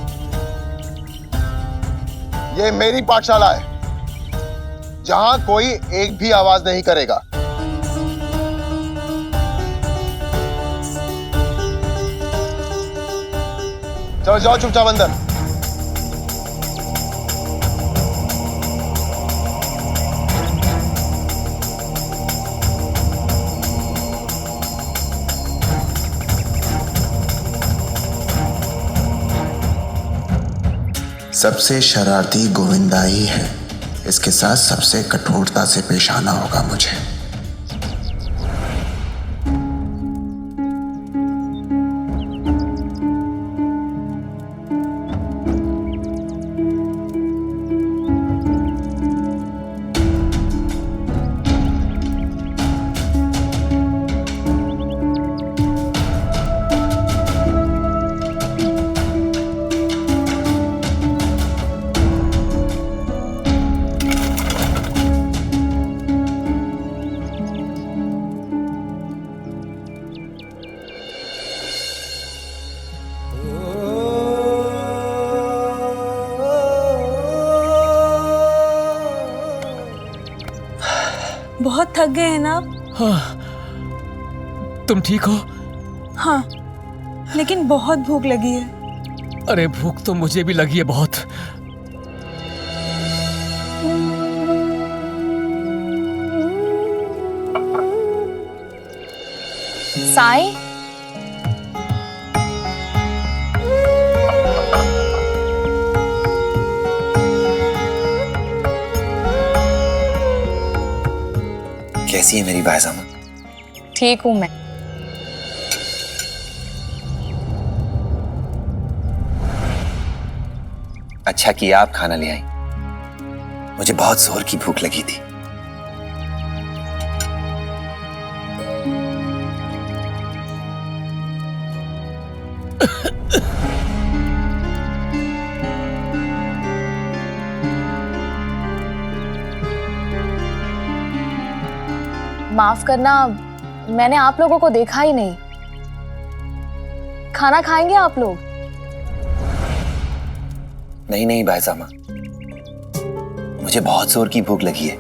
ये मेरी पाठशाला है, जहां कोई एक भी आवाज नहीं करेगा। चलो जाओ चुपचाप अंदर। सबसे शरारती गोविंदा ही है। इसके साथ सबसे कठोरता से पेश आना होगा मुझे। बहुत थक गए हैं ना आप? हाँ, तुम ठीक हो? हाँ, लेकिन बहुत भूख लगी है। अरे भूख तो मुझे भी लगी है बहुत। साईं, कैसी है मेरी बायजामा? ठीक हूं मैं। अच्छा किया आप खाना ले आई, मुझे बहुत जोर की भूख लगी थी। माफ करना, मैंने आप लोगों को देखा ही नहीं। खाना खाएंगे आप लोग? नहीं नहीं बायजामा, मुझे बहुत जोर की भूख लगी है।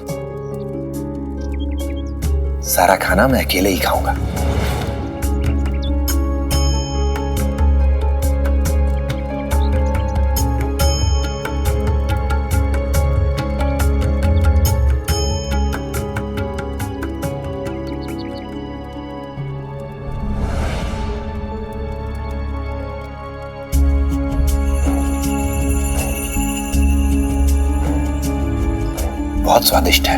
सारा खाना मैं अकेले ही खाऊंगा। बहुत स्वादिष्ट है।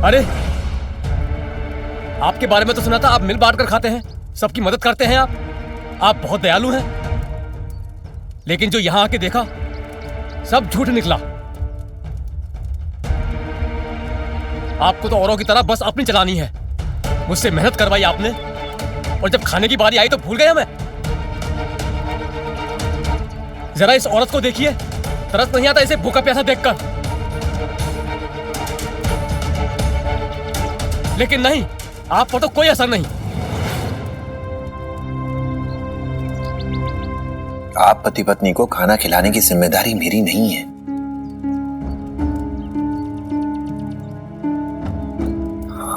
अरे आपके बारे में तो सुना था आप मिल बांट कर खाते हैं, सबकी मदद करते हैं आप बहुत दयालु हैं। लेकिन जो यहां आके देखा सब झूठ निकला। आपको तो औरों की तरह बस अपनी चलानी है। मुझसे मेहनत करवाई आपने और जब खाने की बारी आई तो भूल गया मैं। जरा इस औरत को देखिए, तरस नहीं आता इसे भूखा प्यासा देखकर। लेकिन नहीं, आप पर तो कोई असर नहीं। आप पति पत्नी को खाना खिलाने की जिम्मेदारी मेरी नहीं है।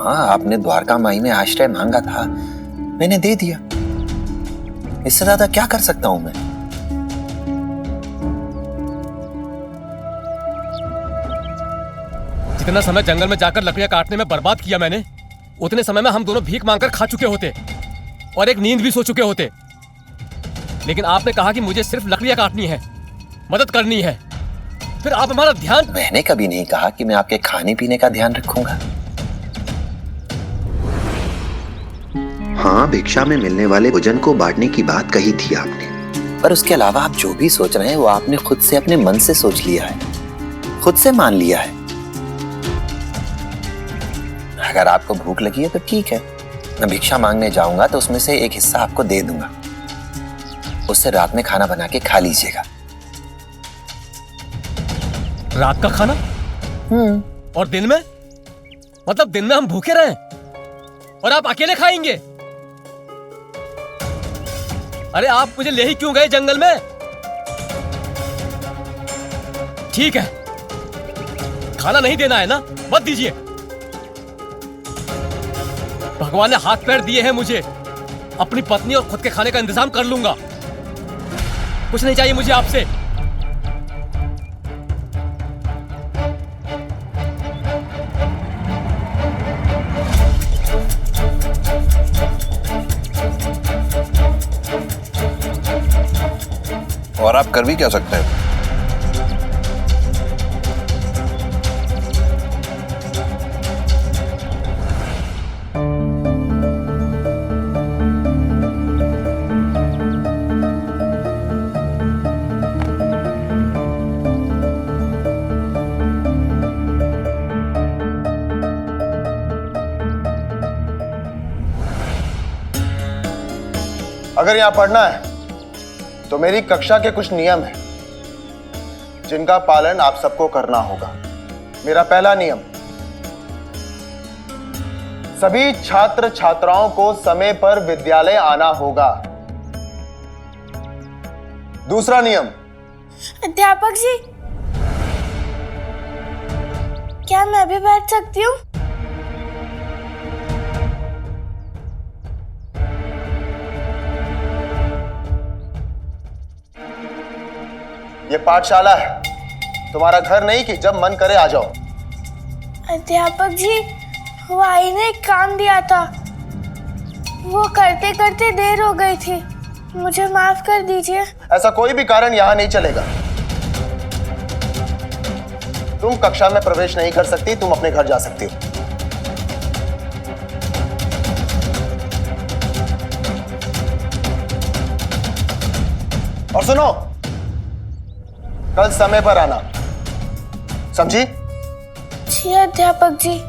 हाँ, आपने द्वारका माई में आश्रय मांगा था, मैंने दे दिया। इससे ज्यादा क्या कर सकता हूं मैं? जितना समय जंगल में जाकर लकड़ियां काटने में बर्बाद किया मैंने, उतने समय में हम दोनों भीख मांगकर खा चुके होते और एक नींद भी सो चुके होते। लेकिन आपने कहा कि मुझे सिर्फ लकड़ियां काटनी है, मदद करनी है। फिर आप हमारा ध्यान। मैंने कभी नहीं कहा कि मैं आपके खाने पीने का ध्यान रखूंगा। हाँ, भिक्षा में मिलने वाले भोजन को बांटने की बात कही थी आपने, पर उसके अलावा आप जो भी सोच रहे हैं वो आपने खुद से अपने मन से सोच लिया है, खुद से मान लिया है। अगर आपको भूख लगी है तो ठीक है, मैं भिक्षा मांगने जाऊंगा तो उसमें से एक हिस्सा आपको दे दूंगा। उससे रात में खाना बना के खा लीजिएगा। रात का खाना? और दिन में? मतलब दिन में हम भूखे रहें और आप अकेले खाएंगे? अरे आप मुझे ले ही क्यों गए जंगल में? ठीक है, खाना नहीं देना है ना, मत दीजिए। भगवान ने हाथ पैर दिए हैं मुझे, अपनी पत्नी और खुद के खाने का इंतजाम कर लूंगा। कुछ नहीं चाहिए मुझे आपसे। और आप कर भी क्या सकते हैं? अगर यहां पढ़ना है तो मेरी कक्षा के कुछ नियम हैं जिनका पालन आप सबको करना होगा। मेरा पहला नियम, सभी छात्र छात्राओं को समय पर विद्यालय आना होगा। दूसरा नियम, अध्यापक जी, क्या मैं भी बैठ सकती हूँ? ये पाठशाला है, तुम्हारा घर नहीं कि जब मन करे आ जाओ। अध्यापक जी, वो आई ने एक काम दिया था, वो करते करते देर हो गई थी, मुझे माफ कर दीजिए। ऐसा कोई भी कारण यहाँ नहीं चलेगा। तुम कक्षा में प्रवेश नहीं कर सकती, तुम अपने घर जा सकती हो। और सुनो, कल समय पर आना, समझी? जी अध्यापक जी।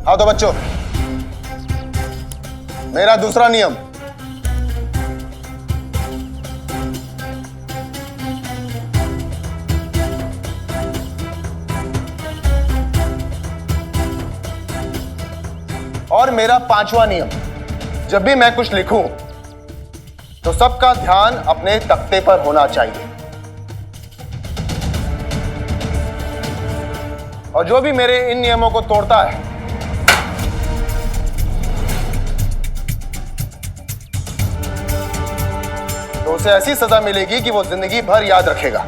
हाँ तो बच्चों, मेरा दूसरा नियम, और मेरा पांचवा नियम, जब भी मैं कुछ लिखूं तो सबका ध्यान अपने तख्ते पर होना चाहिए। और जो भी मेरे इन नियमों को तोड़ता है तो उसे ऐसी सजा मिलेगी कि वो जिंदगी भर याद रखेगा।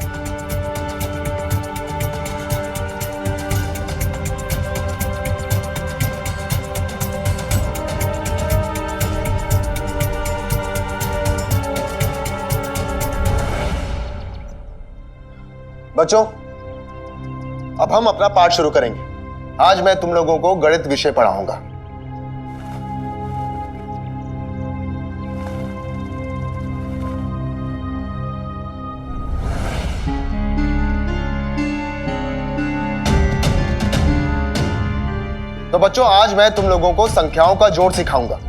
बच्चों, अब हम अपना पाठ शुरू करेंगे। आज मैं तुम लोगों को गणित विषय पढ़ाऊंगा। तो बच्चों, आज मैं तुम लोगों को संख्याओं का जोड़ सिखाऊंगा।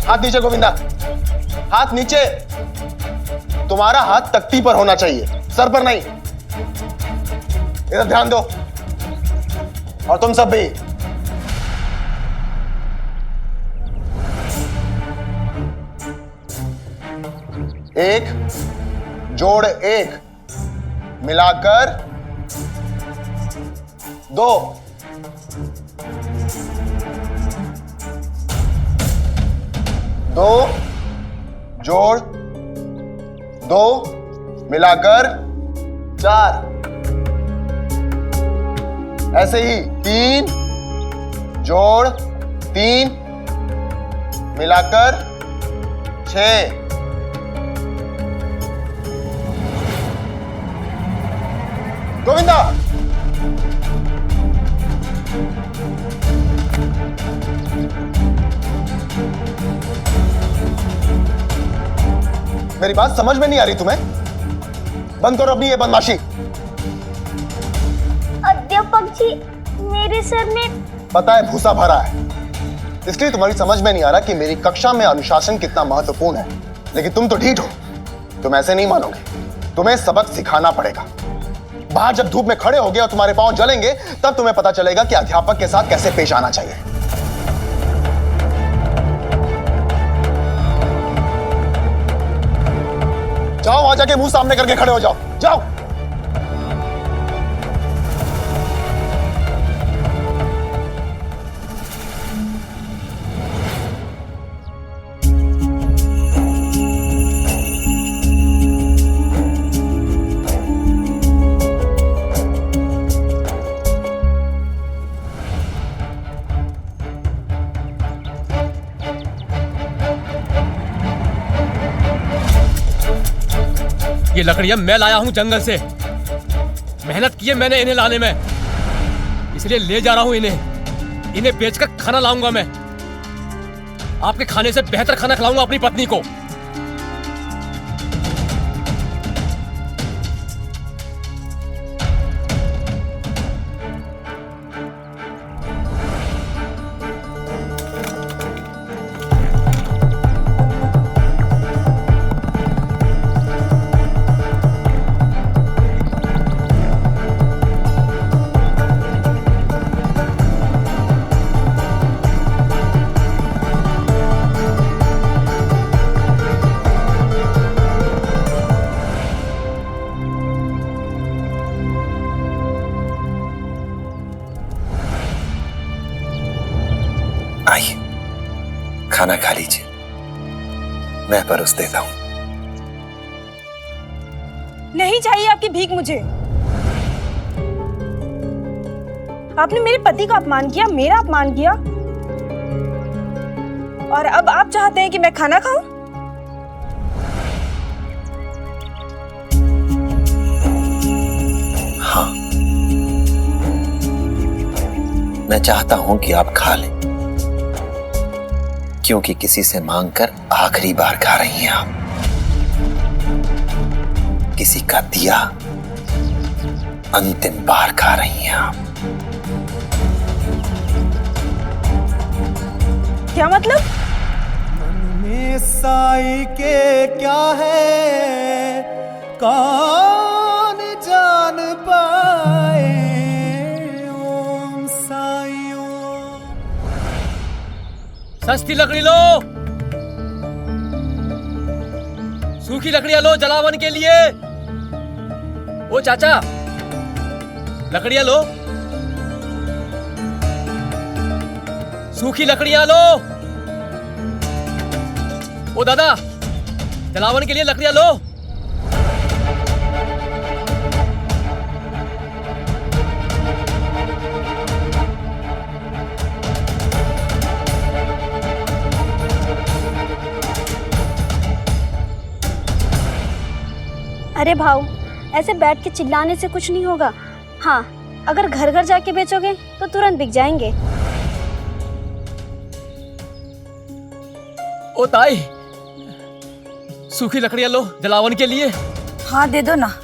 हाथ नीचे गोविंदा, हाथ नीचे। तुम्हारा हाथ तख्ती पर होना चाहिए, सर पर नहीं। इधर ध्यान दो। और तुम सब भी। एक जोड़ एक मिलाकर 2। दो जोड़ 2 मिलाकर 4। ऐसे ही 3 जोड़ 3 मिलाकर 6। गोविंदा, मेरी बात समझ में नहीं आ रही तुम्हें? बंद करो अपनी ये बदमाशी। अध्यापक जी, मेरे सर में पता है भूसा भरा है, इसलिए तुम्हारी समझ में नहीं आ रहा कि मेरी कक्षा में अनुशासन कितना महत्वपूर्ण है। लेकिन तुम तो ढीठ हो, तुम ऐसे नहीं मानोगे। तुम्हें सबक सिखाना पड़ेगा। बाहर जब धूप में खड़े होगे और तुम्हारे पांव जलेंगे, तब तुम्हें पता चलेगा कि अध्यापक के साथ कैसे पेश आना चाहिए। जाओ, वहां जाके मुंह सामने करके खड़े हो जाओ। जाओ। ये लकड़ियां मैं लाया हूं जंगल से। मेहनत की है मैंने इन्हें लाने में, इसलिए ले जा रहा हूं इन्हें। इन्हें बेचकर खाना लाऊंगा मैं। आपके खाने से बेहतर खाना खिलाऊंगा अपनी पत्नी को। आइए, खाना खा लीजिए, मैं परोस देता हूं। नहीं चाहिए आपकी भीख मुझे। आपने मेरे पति का अपमान किया, मेरा अपमान किया, और अब आप चाहते हैं कि मैं खाना खाऊं? हाँ, मैं चाहता हूं कि आप खा लें, क्योंकि किसी से मांगकर आखिरी बार खा रही हैं आप। किसी का दिया अंतिम बार खा रही हैं आप। क्या मतलब? मन में साई के क्या है कौन जान पाए। ओम साई ओम। सस्ती लकड़ी लो, सूखी लकड़ियां लो जलावन के लिए। ओ चाचा, लकड़ियां लो, सूखी लकड़ियां लो। ओ दादा, जलावन के लिए लकड़ियां लो। अरे भाऊ, ऐसे बैठ के चिल्लाने से कुछ नहीं होगा। हाँ, अगर घर घर जाके बेचोगे तो तुरंत बिक जाएंगे। ओ ताई, सूखी लकड़ियां लो जलावन के लिए। हाँ दे दो ना।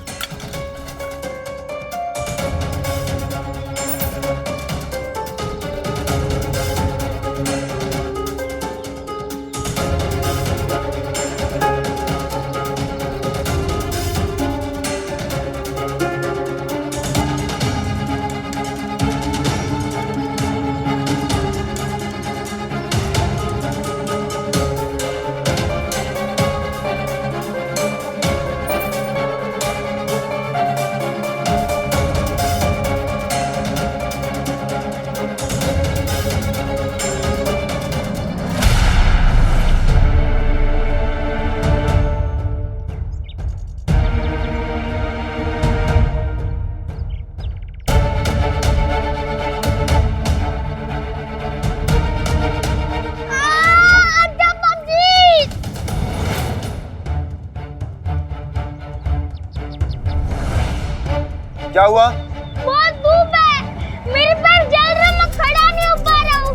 क्या हुआ? बहुत धूप है, मेरे पैर जल रहे, मैं खड़ा नहीं हो पा रहा हूँ।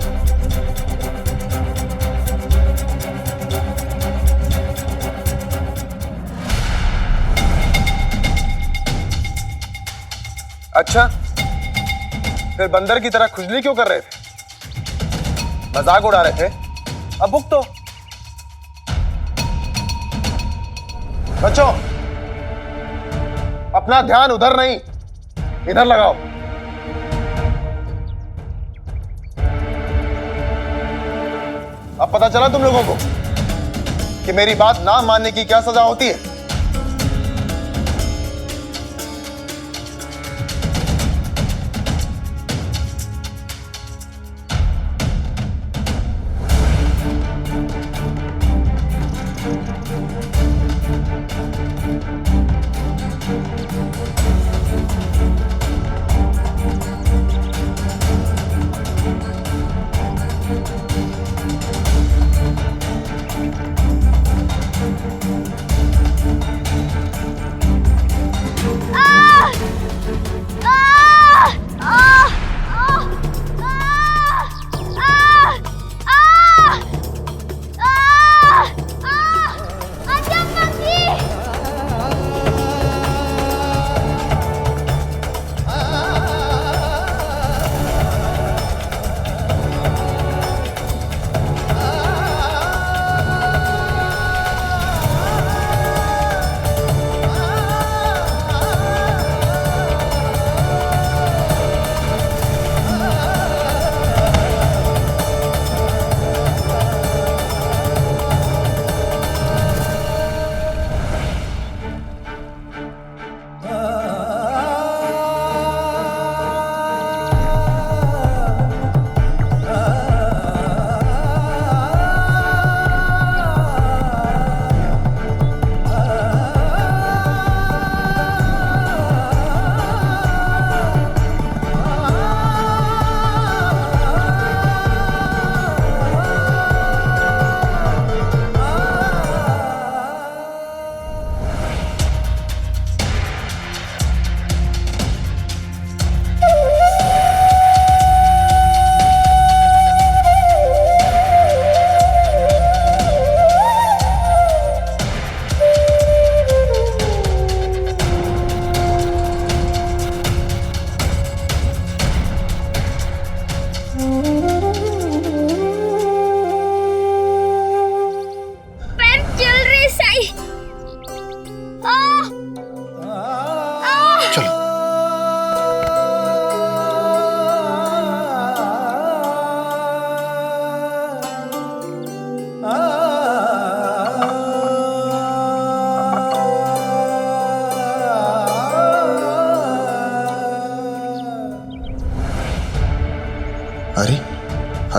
अच्छा, फिर बंदर की तरह खुजली क्यों कर रहे थे? मजाक उड़ा रहे थे? अब भुगतो। बच्चों, अपना ध्यान उधर नहीं, इधर लगाओ। अब पता चला तुम लोगों को कि मेरी बात ना मानने की क्या सजा होती है।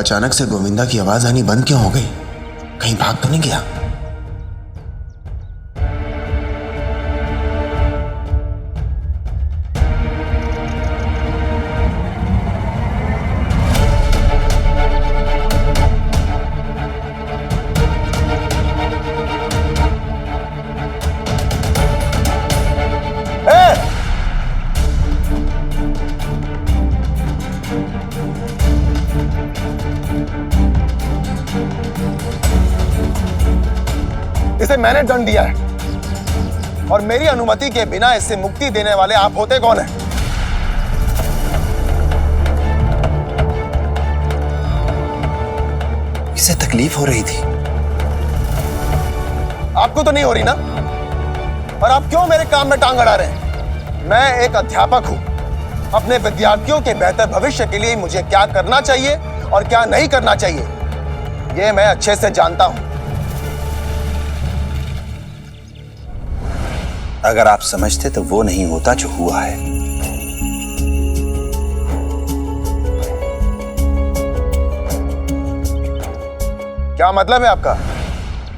अचानक से गोविंदा की आवाज आनी बंद क्यों हो गई? कहीं भाग तो नहीं गया? इसे मैंने दंड दिया है और मेरी अनुमति के बिना इससे मुक्ति देने वाले आप होते कौन हैं? इसे तकलीफ हो रही थी। आपको तो नहीं हो रही ना? और आप क्यों मेरे काम में टांग अड़ा रहे हैं? मैं एक अध्यापक हूं। अपने विद्यार्थियों के बेहतर भविष्य के लिए मुझे क्या करना चाहिए और क्या नहीं करना चाहिए, यह मैं अच्छे से जानता हूं। अगर आप समझते तो वो नहीं होता जो हुआ है। क्या मतलब है आपका?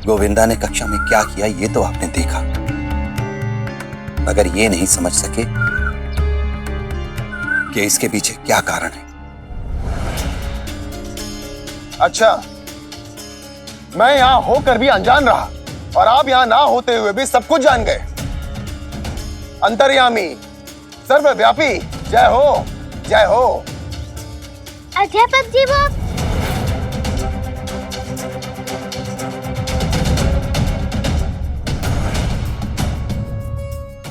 गोविंदा ने कक्षा में क्या किया ये तो आपने देखा। अगर ये नहीं समझ सके कि इसके पीछे क्या कारण है। अच्छा, मैं यहां होकर भी अनजान रहा और आप यहां ना होते हुए भी सब कुछ जान गए। अंतर्यामी, सर्वव्यापी, जय हो, जय हो। अध्यापक जी वो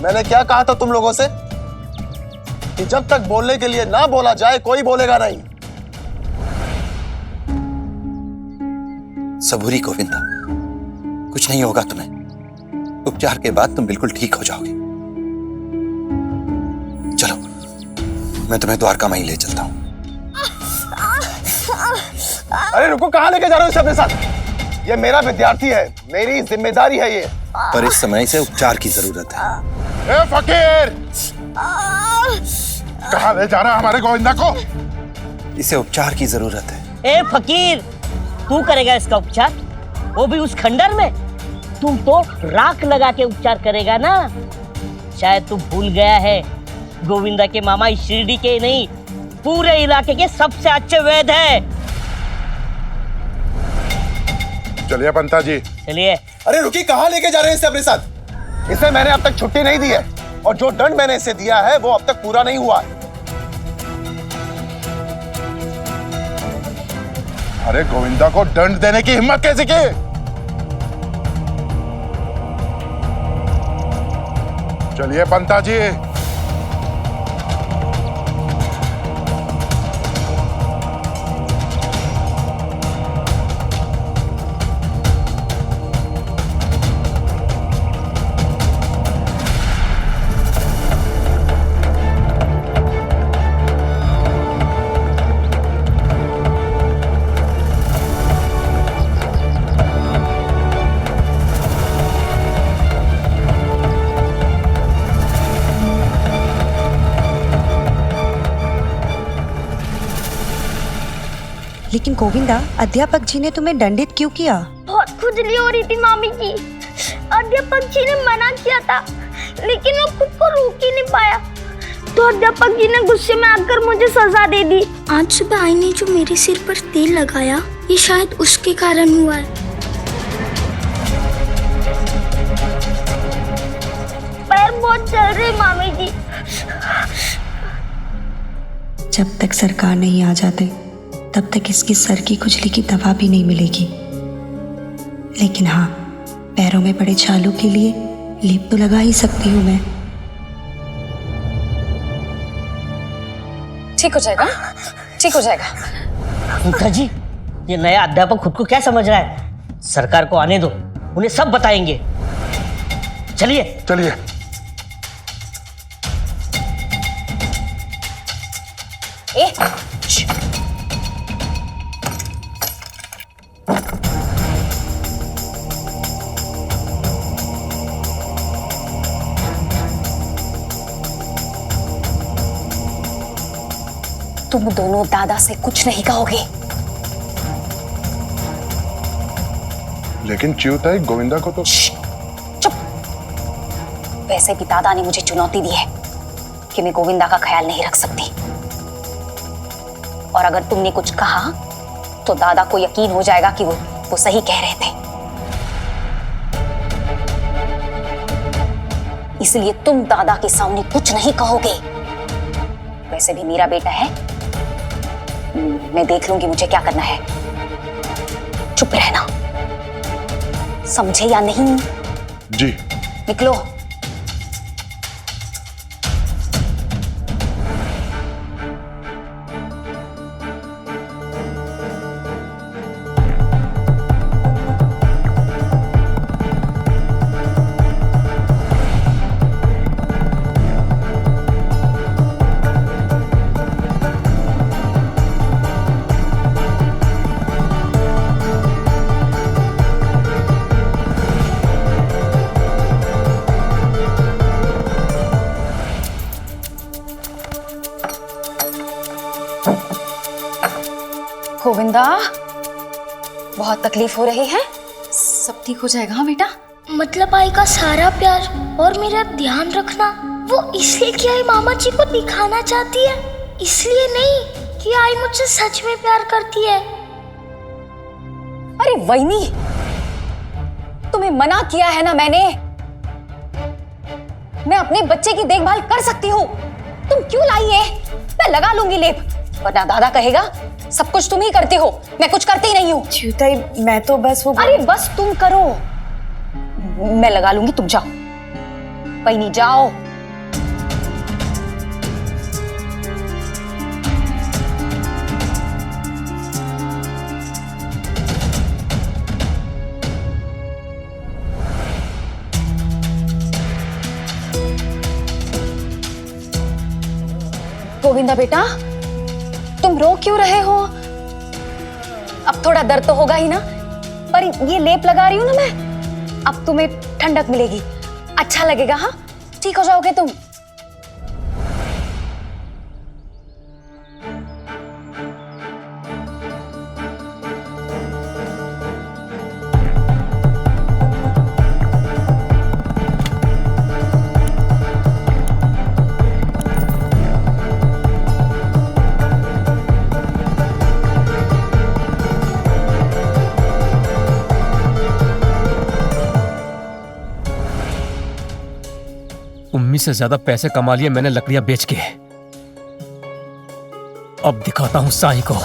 मैंने क्या कहा था तुम लोगों से कि जब तक बोलने के लिए ना बोला जाए कोई बोलेगा नहीं। सबूरी गोविंदा, कुछ नहीं होगा तुम्हें। उपचार के बाद तुम बिल्कुल ठीक हो जाओगे। चलो, मैं तुम्हें द्वारका में ही ले चलता हूं। अरे रुको, कहां लेके जा रहे हो इसे अपने साथ? ये मेरा विद्यार्थी है, मेरी जिम्मेदारी है ये। पर इस समय से उपचार की जरूरत है। ए फकीर, कहां ले जा रहा है हमारे गोविंदा को? इसे उपचार की जरूरत है। ए फकीर, तू करेगा इसका उपचार? वो भी उस खंडर में? तुम तो राख लगा के उपचार करेगा ना? शायद तू भूल गया है, गोविंदा के मामा इस शिरडी के नहीं पूरे इलाके के सबसे अच्छे वैद्य हैं। चलिए पंता जी, चलिए। अरे रुकी, कहां लेके जा रहे हैं इसे अपने साथ? इसे मैंने अब तक छुट्टी नहीं दी है और जो दंड मैंने इसे दिया है वो अब तक पूरा नहीं हुआ है। अरे गोविंदा को दंड देने की हिम्मत कैसे की? चलिए पंता जी। लेकिन गोविंदा, अध्यापक जी ने तुम्हें दंडित क्यों किया? बहुत खुजली हो रही थी मामी जी। अध्यापक जी ने मना किया था लेकिन वो खुद को रोक ही नहीं पाया, तो अध्यापक जी ने गुस्से में आकर मुझे सजा दे दी। आज सुबह आई ने जो मेरे सिर पर तेल लगाया, ये शायद उसके कारण हुआ है। पैर बहुत चल रहे मामी जी। जब तक सरकार नहीं आ जाते तब तक इसकी सर की खुजली की दवा भी नहीं मिलेगी। लेकिन हाँ, पैरों में पड़े छालों के लिए लेप तो लगा ही सकती हूँ मैं। ठीक हो जाएगा, ठीक हो जाएगा। अंकल जी, ये नया अध्यापक खुद को क्या समझ रहा है? सरकार को आने दो, उन्हें सब बताएंगे। चलिए चलिए। ए, तुम दोनों दादा से कुछ नहीं कहोगे। लेकिन चिवताई गोविंदा को तो। वैसे भी दादा ने मुझे चुनौती दी है कि मैं गोविंदा का ख्याल नहीं रख सकती, और अगर तुमने कुछ कहा तो दादा को यकीन हो जाएगा कि वो सही कह रहे थे। इसलिए तुम दादा के सामने कुछ नहीं कहोगे। वैसे भी मेरा बेटा है, मैं देख लूंगी मुझे क्या करना है। चुप रहना, समझे या नहीं? जी। निकलो। गोविंदा, बहुत तकलीफ हो रही है। सब ठीक हो जाएगा। हाँ बेटा। मतलब आई का सारा प्यार और मेरा ध्यान रखना वो इसलिए कि आई मामा जी को दिखाना चाहती है, इसलिए नहीं कि आई मुझसे सच में प्यार करती है। अरे वैनी, तुम्हें मना किया है ना मैंने। मैं अपने बच्चे की देखभाल कर सकती हूँ, तुम क्यों लाई है? मैं लगा लूंगी लेप, वरना दादा कहेगा सब कुछ तुम ही करती हो, मैं कुछ करती ही नहीं हूँ। चिवताई, मैं तो बस वो। अरे बस तुम करो, मैं लगा लूंगी, तुम जाओ। वैनी जाओ। गोविंदा बेटा, तुम रो क्यों रहे हो? अब थोड़ा दर्द तो होगा ही ना, पर ये लेप लगा रही हूं ना मैं, अब तुम्हें ठंडक मिलेगी, अच्छा लगेगा। हाँ, ठीक हो जाओगे तुम। उम्मी से ज्यादा पैसे कमा लिए मैंने लकड़ियां बेच के। अब दिखाता हूं साईं को।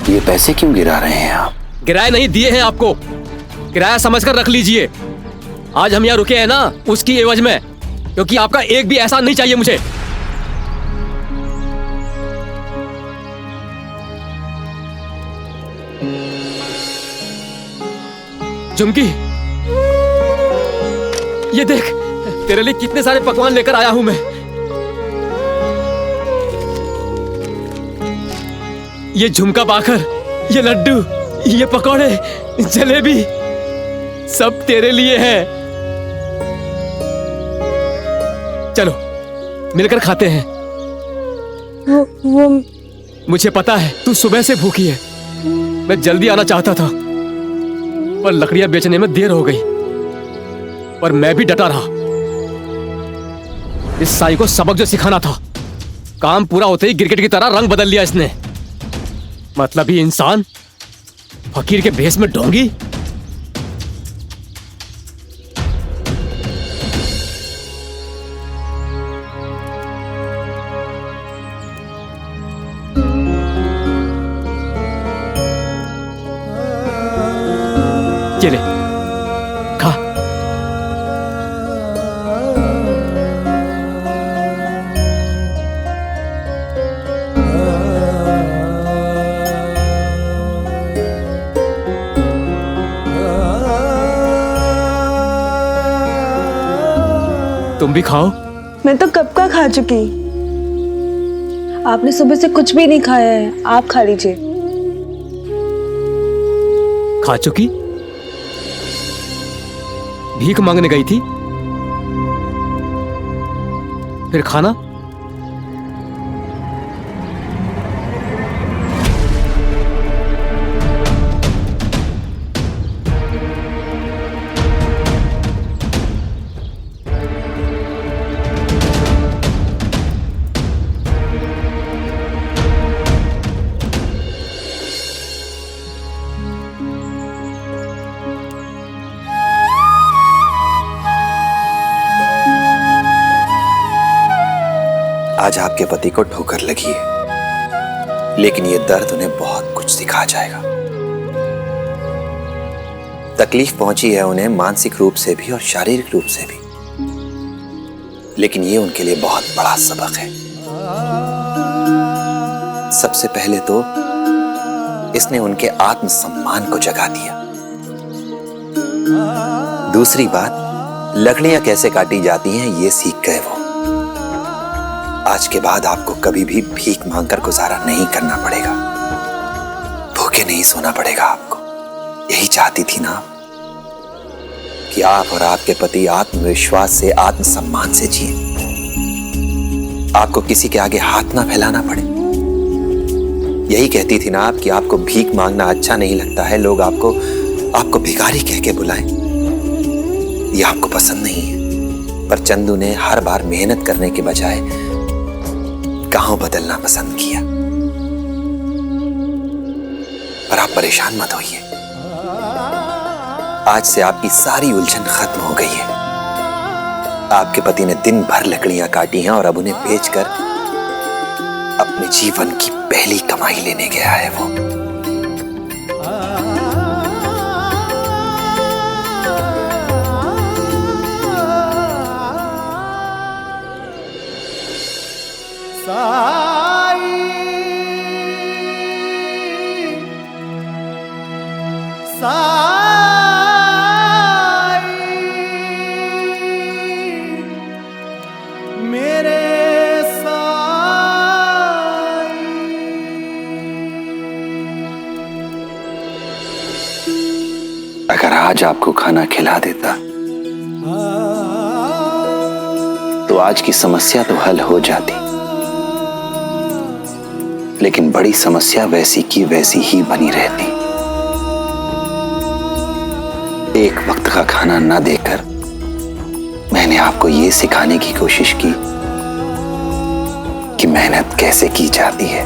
ये पैसे क्यों गिरा रहे हैं आप? किराया नहीं दिए हैं आपको, किराया समझकर रख लीजिए। आज हम यहाँ रुके हैं ना उसकी एवज में, क्योंकि आपका एक भी एहसान नहीं चाहिए मुझे। झुमकी, ये देख तेरे लिए कितने सारे पकवान लेकर आया हूं मैं। ये झुमका बाखर, ये लड्डू, ये पकौड़े, जलेबी, सब तेरे लिए है। चलो मिलकर खाते हैं। वो मुझे पता है तू सुबह से भूखी है। मैं जल्दी आना चाहता था पर लकड़ियां बेचने में देर हो गई, पर मैं भी डटा रहा। इस साई को सबक जो सिखाना था, काम पूरा होते ही गिरगिट की तरह रंग बदल लिया इसने। मतलब ही इंसान फकीर के भेष में ढोंगी। चले खा। तुम भी खाओ। मैं तो कब का खा चुकी। आपने सुबह से कुछ भी नहीं खाया है, आप खा लीजिए। खा चुकी? भीख मांगने गई थी, फिर खाना? आज आपके पति को ठोकर लगी है, लेकिन ये दर्द उन्हें बहुत कुछ सिखा जाएगा। तकलीफ पहुंची है उन्हें मानसिक रूप से भी और शारीरिक रूप से भी, लेकिन ये उनके लिए बहुत बड़ा सबक है। सबसे पहले तो इसने उनके आत्मसम्मान को जगा दिया। दूसरी बात, लकड़ियां कैसे काटी जाती हैं ये सीख गए वो। आज के बाद आपको कभी भी भीख मांगकर गुजारा नहीं करना पड़ेगा, भूखे नहीं सोना पड़ेगा आपको। यही चाहती थी ना कि आप और आपके पति आत्मविश्वास से, आत्मसम्मान से जिए, आपको किसी के आगे हाथ ना फैलाना पड़े। यही कहती थी ना आप कि आपको भीख मांगना अच्छा नहीं लगता है, लोग आपको भिखारी कह के बुलाएं, ये आपको पसंद नहीं है। पर चंदू ने हर बार मेहनत करने के बजाय गांव बदलना पसंद किया। पर आप परेशान मत होइए, आज से आपकी सारी उलझन खत्म हो गई है। आपके पति ने दिन भर लकड़ियां काटी हैं और अब उन्हें बेचकर अपने जीवन की पहली कमाई लेने गया है वो। अगर आज आपको खाना खिला देता तो आज की समस्या तो हल हो जाती, लेकिन बड़ी समस्या वैसी की वैसी ही बनी रहती। एक वक्त का खाना ना देकर मैंने आपको ये सिखाने की कोशिश की कि मेहनत कैसे की जाती है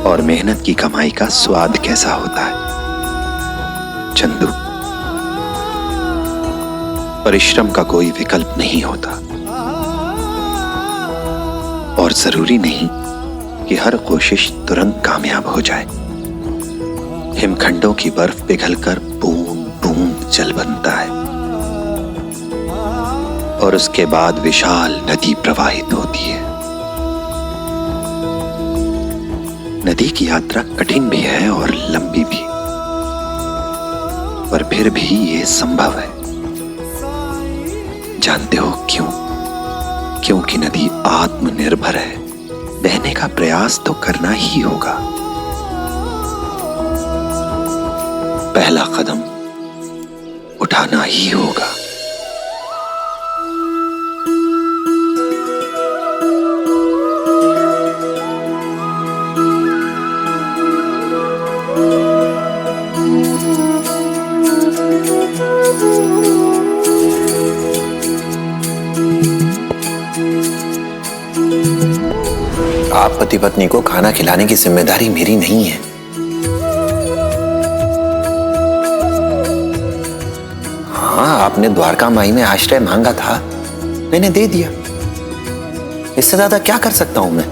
और मेहनत की कमाई का स्वाद कैसा होता है। चंदू, परिश्रम का कोई विकल्प नहीं होता और जरूरी नहीं कि हर कोशिश तुरंत कामयाब हो जाए। हिमखंडों की बर्फ पिघलकर बूंद बूंद जल बनता है और उसके बाद विशाल नदी प्रवाहित होती है। नदी की यात्रा कठिन भी है और लंबी भी, पर फिर भी ये संभव है। जानते हो क्यों? क्योंकि नदी आत्मनिर्भर है। बहने का प्रयास तो करना ही होगा। पहला कदम उठाना ही होगा। आप पति पत्नी को खाना खिलाने की जिम्मेदारी मेरी नहीं है। आपने द्वारका माई में आश्रय मांगा था, मैंने दे दिया। इससे ज्यादा क्या कर सकता हूं मैं?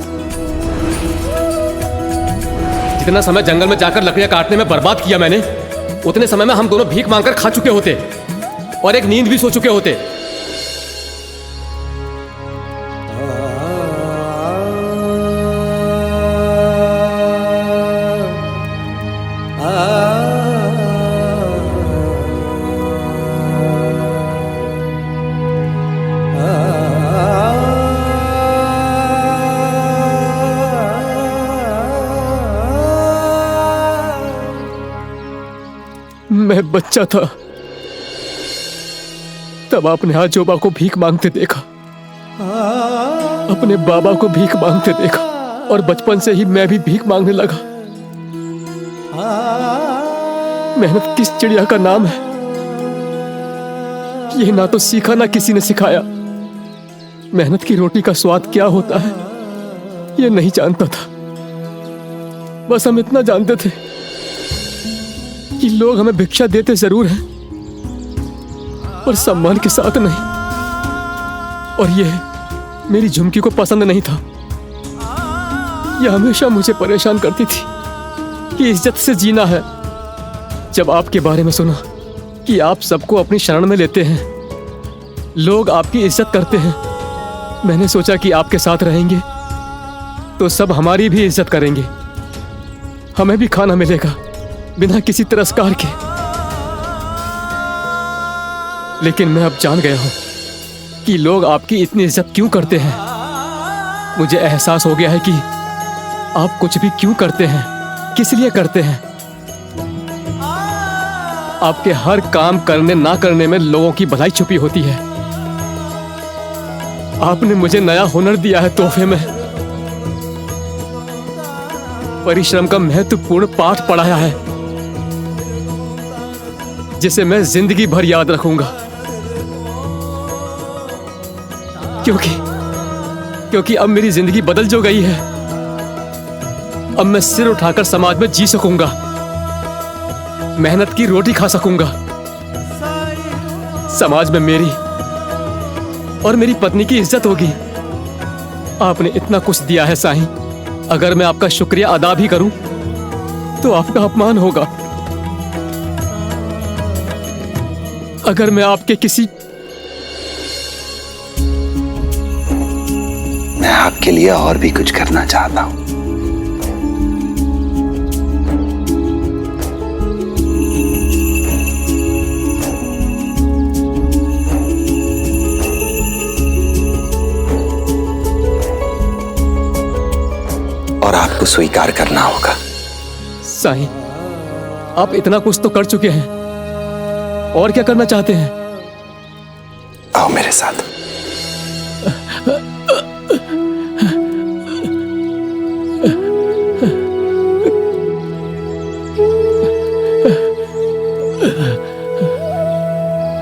जितना समय जंगल में जाकर लकड़ियां काटने में बर्बाद किया मैंने, उतने समय में हम दोनों भीख मांगकर खा चुके होते और एक नींद भी सो चुके होते। मैं बच्चा था तब आपने आजोबा को भीख मांगते देखा, अपने बाबा को भीख मांगते देखा, और बचपन से ही मैं भी भीख मांगने लगा। मेहनत किस चिड़िया का नाम है, ये ना तो सीखा ना किसी ने सिखाया। मेहनत की रोटी का स्वाद क्या होता है ये नहीं जानता था। बस हम इतना जानते थे कि लोग हमें भिक्षा देते जरूर हैं पर सम्मान के साथ नहीं। और यह मेरी झुमकी को पसंद नहीं था। यह हमेशा मुझे परेशान करती थी कि इज्जत से जीना है। जब आपके बारे में सुना कि आप सबको अपनी शरण में लेते हैं, लोग आपकी इज्जत करते हैं, मैंने सोचा कि आपके साथ रहेंगे तो सब हमारी भी इज्जत करेंगे, हमें भी खाना मिलेगा बिना किसी तिरस्कार के। लेकिन मैं अब जान गया हूं कि लोग आपकी इतनी इज्जत क्यों करते हैं। मुझे एहसास हो गया है कि आप कुछ भी क्यों करते हैं, किस लिए करते हैं। आपके हर काम करने ना करने में लोगों की भलाई छुपी होती है। आपने मुझे नया हुनर दिया है तोहफे में, परिश्रम का महत्वपूर्ण पाठ पढ़ाया है जिसे मैं जिंदगी भर याद रखूंगा। क्योंकि अब मेरी जिंदगी बदल जो गई है। अब मैं सिर उठाकर समाज में जी सकूंगा, मेहनत की रोटी खा सकूंगा। समाज में मेरी और मेरी पत्नी की इज्जत होगी। आपने इतना कुछ दिया है साईं, अगर मैं आपका शुक्रिया अदा भी करूं तो आपका अपमान होगा। अगर मैं आपके किसी मैं आपके लिए और भी कुछ करना चाहता हूं। और आपको स्वीकार करना होगा। साईं, आप इतना कुछ तो कर चुके हैं, और क्या करना चाहते हैं? आओ मेरे साथ।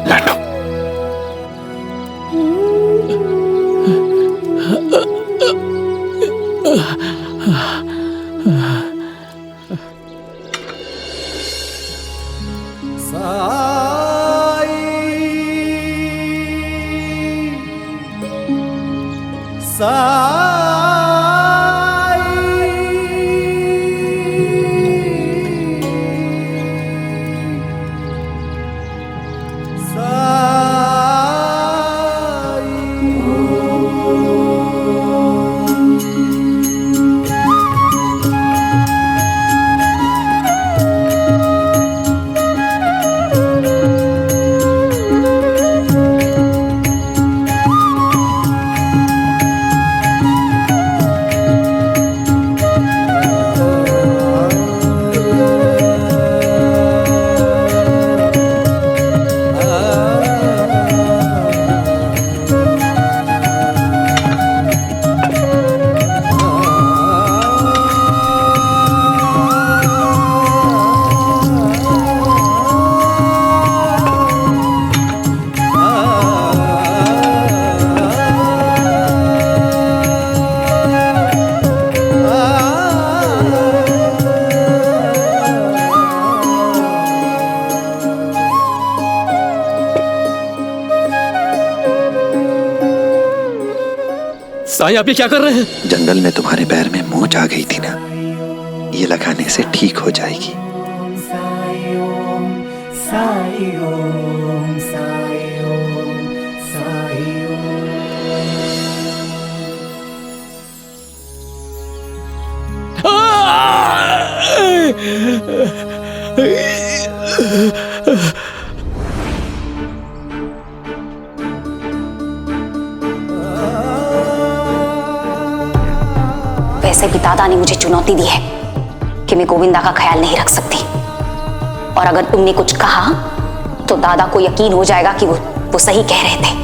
बैठो। साईं आप ये क्या कर रहे हैं? जंगल में तुम्हारे पैर में मोच आ गई थी ना, ये लगाने से ठीक हो जाएगी। वैसे भी दादा ने मुझे चुनौती दी है कि मैं गोविंदा का ख्याल नहीं रख सकती, और अगर तुमने कुछ कहा तो दादा को यकीन हो जाएगा कि वो सही कह रहे थे।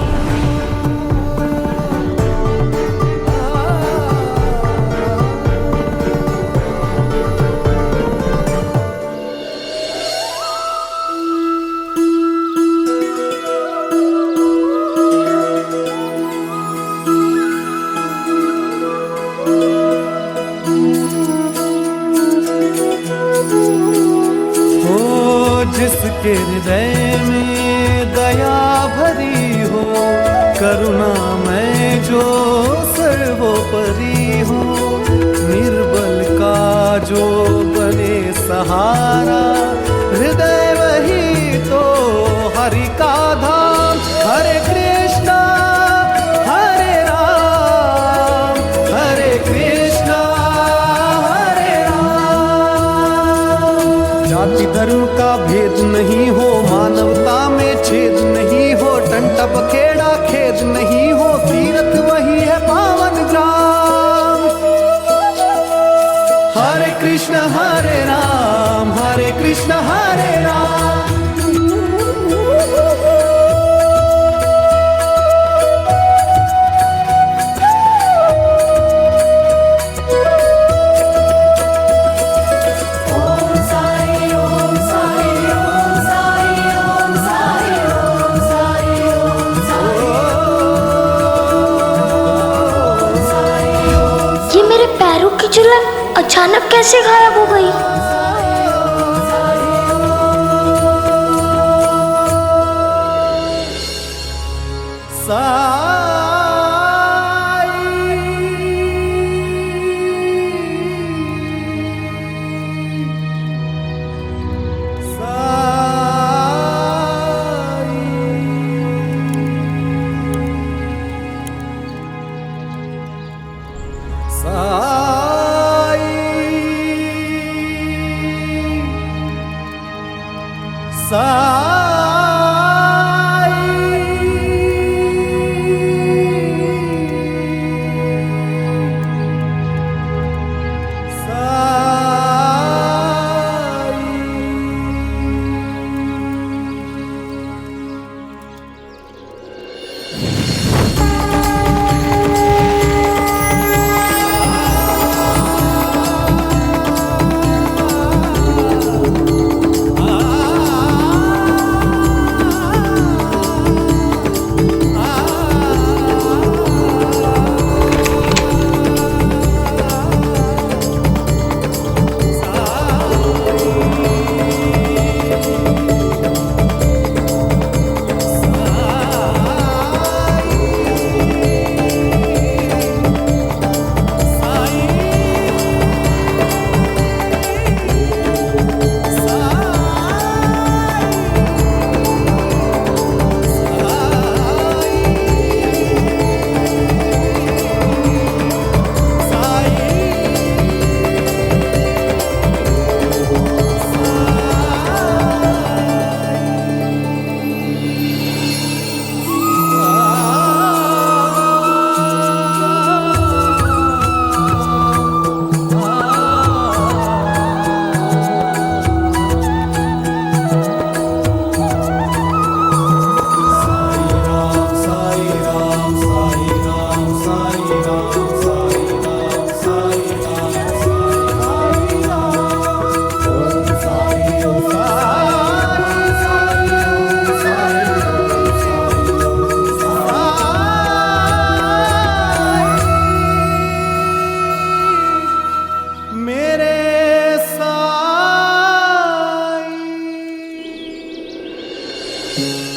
जिसके हृदय में दया भरी हो, करुणा में जो सर्वोपरि हो, निर्बल का जो बने सहारा, हृदय वही तो हरि का धाम। हरे कृष्णा हरे राम, हरे कृष्णा हरे राम। जाति धर्म का भेद नहीं हो, मानवता में छेद नहीं हो, टंटा पखेड़ा खेद नहीं हो, तीर्थ वही है पावन ग्राम। हरे कृष्ण हरे राम, हरे कृष्ण हरे राम। पैरों की जलन अचानक कैसे गायब हो गई?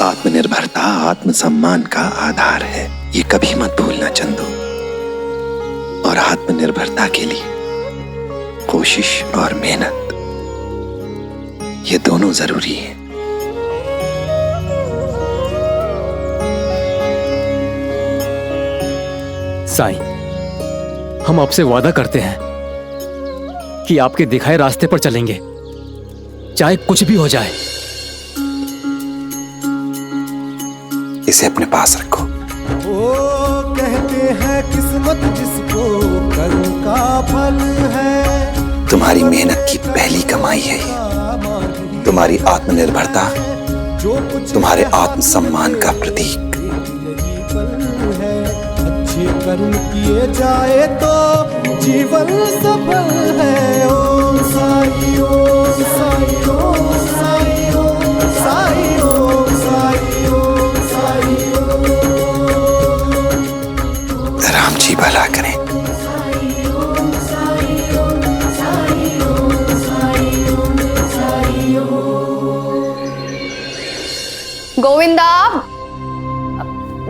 आत्मनिर्भरता आत्मसम्मान का आधार है, ये कभी मत भूलना चंदू। और आत्मनिर्भरता के लिए कोशिश और मेहनत, ये दोनों जरूरी है। साईं, हम आपसे वादा करते हैं कि आपके दिखाए रास्ते पर चलेंगे, चाहे कुछ भी हो जाए। इसे अपने पास रखो। वो कहते हैं किस्मत जिसको कर्म का फल है। तुम्हारी मेहनत की पहली कमाई है ये। तुम्हारी आत्मनिर्भरता तुम्हारे आत्मसम्मान का प्रतीक। अच्छे कर्म किए जाए तो जीवन सफल है। ओम साई ओम साई ओम साई ओम साई ओम साई ओम साई ओम। राम जी भला करें। गोविंदा,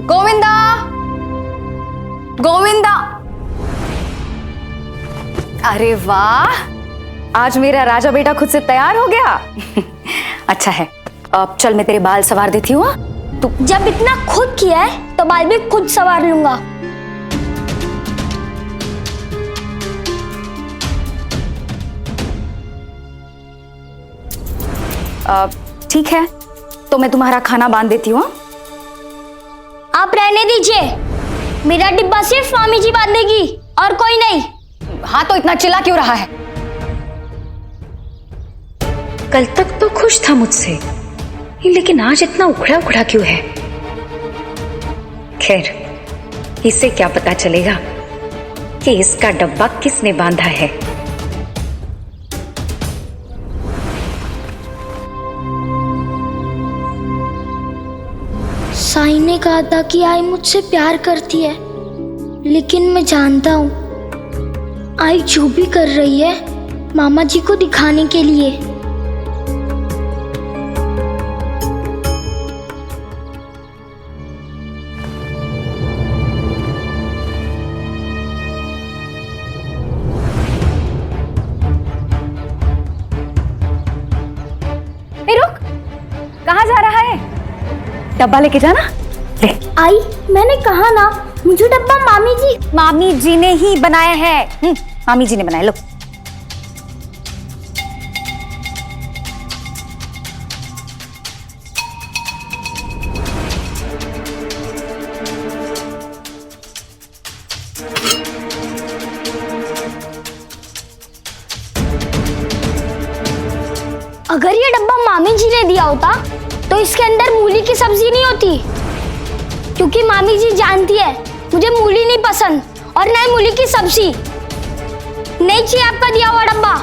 गोविंदा, गोविंदा। अरे वाह, आज मेरा राजा बेटा खुद से तैयार हो गया। अच्छा है, अब चल मैं तेरे बाल संवार देती हूँ। तू जब इतना खुद किया है तो बाल भी खुद संवार लूंगा। ठीक है, तो मैं तुम्हारा खाना बांध देती हूँ। आप रहने दीजिए, मेरा डिब्बा सिर्फ मामी जी बांधेगी और कोई नहीं। हाँ, तो इतना चिल्ला क्यों रहा है? कल तक तो खुश था मुझसे, लेकिन आज इतना उखड़ा उखड़ा क्यों है? खैर, इसे क्या पता चलेगा कि इसका डब्बा किसने बांधा है। साईं ने कहा था कि आई मुझसे प्यार करती है, लेकिन मैं जानता हूँ आई जो भी कर रही है मामा जी को दिखाने के लिए। रुक, कहाँ जा रहा है? डब्बा लेके जाना। ले। आई, मैंने कहा ना, मुझे डब्बा मामी जी ने ही बनाया है। मामी जी ने बनाया। लो। अगर ये डब्बा मामी जी ने दिया होता तो इसके अंदर मूली की सब्जी नहीं होती, क्योंकि मामी जी जानती है मुझे मूली नहीं पसंद और ना ही मूली की सब्जी। नहीं चाहिए आपका दिया हुआ डब्बा।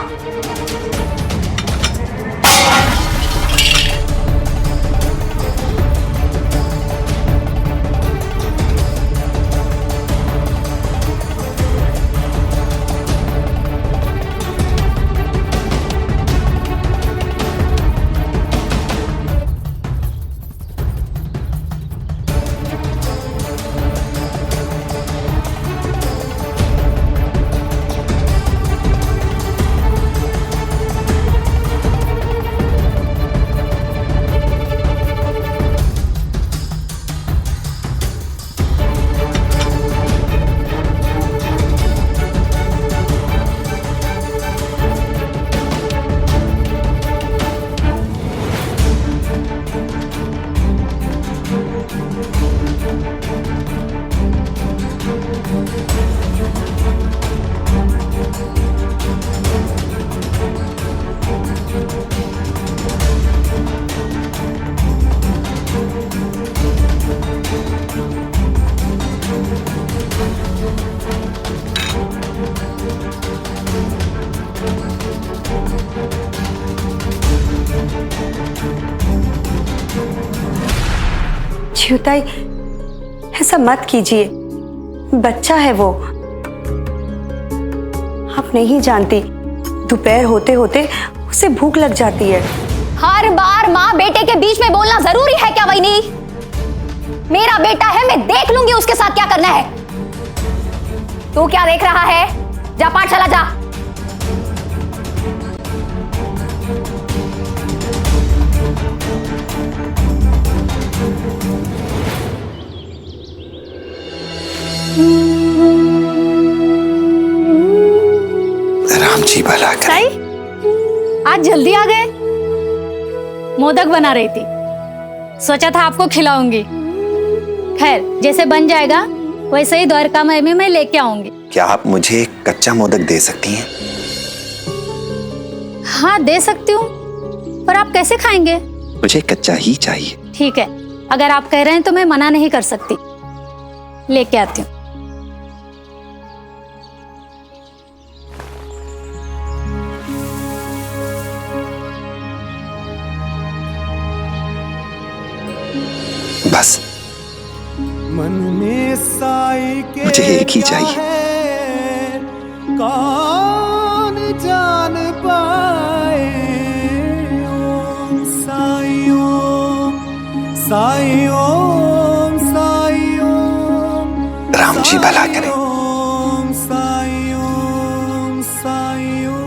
च्युताई, ऐसा मत कीजिए, बच्चा है वो। आप नहीं जानती, दोपहर होते होते उसे भूख लग जाती है। हर बार माँ बेटे के बीच में बोलना जरूरी है क्या वैनी? मेरा बेटा है, मैं देख लूंगी उसके साथ क्या करना है। तू क्या देख रहा है? जा पाठ चला जा। राम जी भला करे। साई, आज जल्दी आ गए। मोदक बना रही थी, सोचा था आपको खिलाऊंगी। खैर, जैसे बन जाएगा वैसे ही द्वारका में मैं लेके आऊंगी। क्या आप मुझे एक कच्चा मोदक दे सकती हैं? हाँ, दे सकती हूँ, पर आप कैसे खाएंगे? मुझे कच्चा ही चाहिए। ठीक है, अगर आप कह रहे हैं तो मैं मना नहीं कर सकती। लेके आती हूँ। बस मन में साई के मुझे एक ही चाहिए। कौन जान पाए। ओम साई ओम साई ओम साई ओम। राम जी भला करे। ओम साई ओम साई ओम।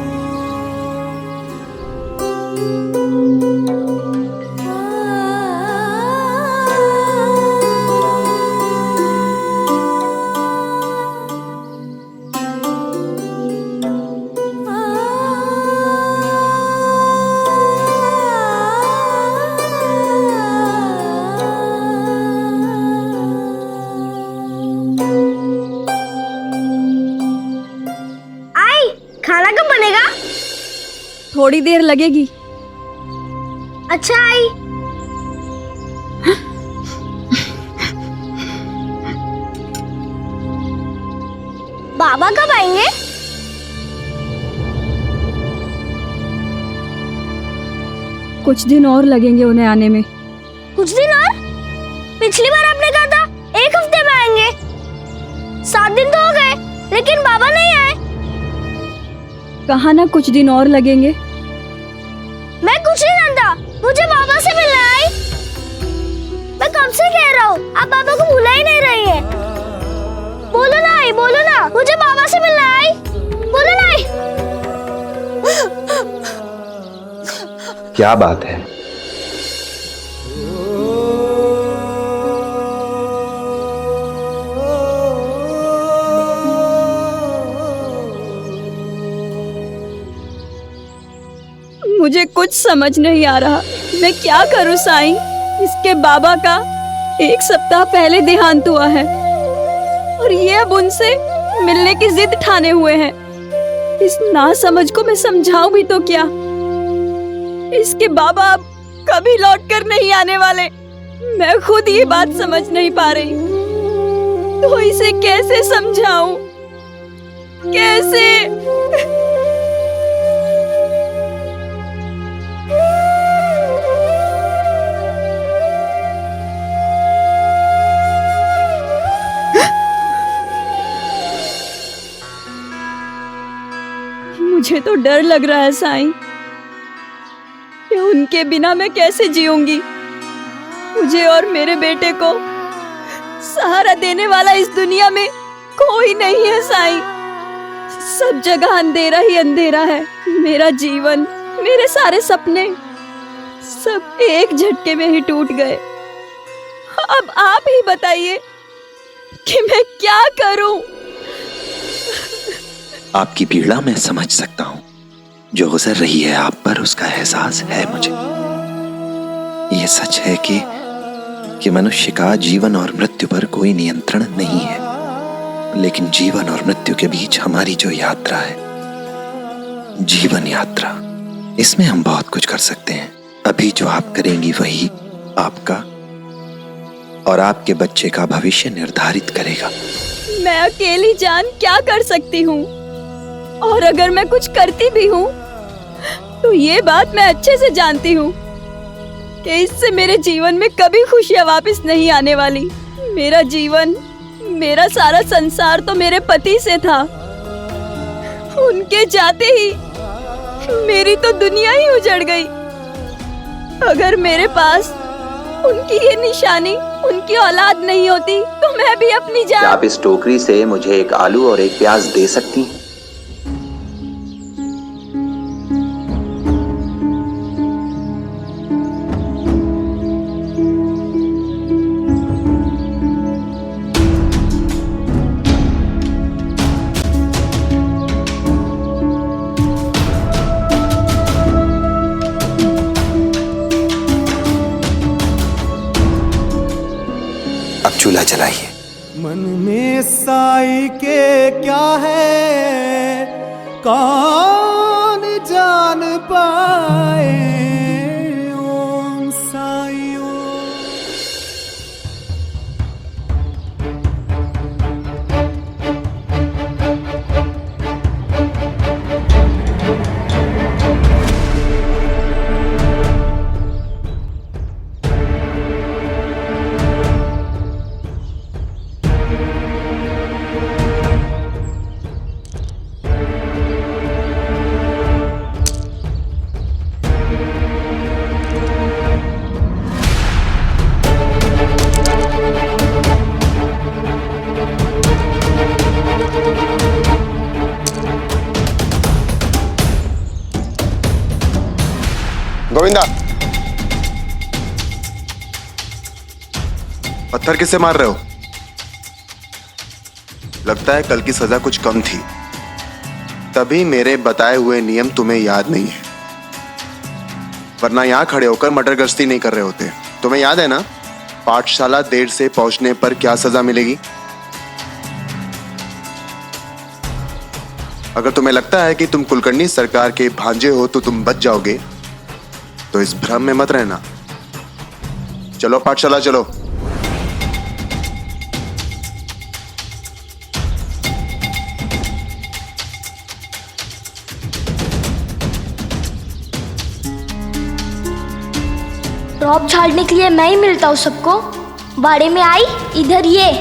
खाना कब बनेगा? थोड़ी देर लगेगी। अच्छा आई। बाबा कब आएंगे? कुछ दिन और लगेंगे उन्हें आने में। कुछ दिन और? पिछली बार आपने कहा था 1 हफ्ते में आएंगे। 7 दिन तो हो गए, लेकिन बाबा नहीं आए। कहा ना कुछ दिन और लगेंगे। मैं कुछ नहीं जानता, मुझे बाबा से मिलना है। मैं कब से कह रहा हूँ, आप बाबा को भुला ही नहीं रही है। बोलो ना आई, बोलो ना, मुझे बाबा से मिलना है। बोलो ना आई। क्या बात है? मुझे कुछ समझ नहीं आ रहा, मैं क्या करूं साईं। इसके बाबा का 1 सप्ताह पहले देहांत हुआ है और ये अब उनसे मिलने की जिद ठाने हुए हैं। इस नासमझ को मैं समझाऊं भी तो क्या? इसके बाबा अब कभी लौट कर नहीं आने वाले। मैं खुद ये बात समझ नहीं पा रही, तो इसे कैसे समझाऊं? कैसे? मुझे तो डर लग रहा है साईं कि उनके बिना मैं कैसे जीऊंगी। मुझे और मेरे बेटे को सहारा देने वाला इस दुनिया में कोई नहीं है साईं। सब जगह अंधेरा ही अंधेरा है। मेरा जीवन, मेरे सारे सपने सब एक झटके में ही टूट गए। अब आप ही बताइए कि मैं क्या करूं? आपकी पीड़ा मैं समझ सकता हूं। जो गुजर रही है आप पर, उसका एहसास है मुझे। यह सच है कि मनुष्य का जीवन और मृत्यु पर कोई नियंत्रण नहीं है, लेकिन जीवन और मृत्यु के बीच हमारी जो यात्रा है, जीवन यात्रा, इसमें हम बहुत कुछ कर सकते हैं। अभी जो आप करेंगी वही आपका और आपके बच्चे का भविष्य निर्धारित करेगा। मैं अकेली जान क्या कर सकती हूँ? और अगर मैं कुछ करती भी हूँ तो ये बात मैं अच्छे से जानती हूँ कि इससे मेरे जीवन में कभी खुशियाँ वापस नहीं आने वाली। मेरा जीवन, मेरा सारा संसार तो मेरे पति से था। उनके जाते ही मेरी तो दुनिया ही उजड़ गई। अगर मेरे पास उनकी ये निशानी, उनकी औलाद नहीं होती तो मैं भी अपनी क्या जान। आप इस टोकरी से मुझे एक आलू और एक प्याज दे सकती हैं? अब चूल्हा जलाइए। मन में साई के क्या है कौन जान पाए। ओम साई ओम। गोविंदा, पत्थर किससे मार रहे हो? लगता है कल की सजा कुछ कम थी, तभी मेरे बताए हुए नियम तुम्हें याद नहीं है, वरना यहां खड़े होकर मटर गश्ती नहीं कर रहे होते। तुम्हें याद है ना पाठशाला देर से पहुंचने पर क्या सजा मिलेगी? अगर तुम्हें लगता है कि तुम कुलकर्णी सरकार के भांजे हो तो तुम बच जाओगे, तो इस भ्रम में मत रहना। चलो पाठशाला चलो। ड्रॉप झाड़ने के लिए मैं ही मिलता हूँ सबको। बाड़े में आई इधर ये।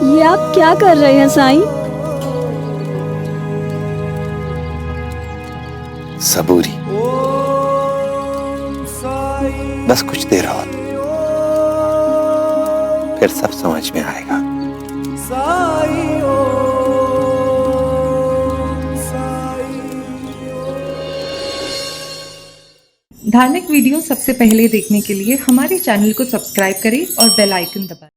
ये आप क्या कर रहे हैं साईं? सबूरी, बस कुछ देर और, फिर सब समझ में आएगा। धार्मिक वीडियो सबसे पहले देखने के लिए हमारे चैनल को सब्सक्राइब करें और बेल आइकन दबाएं।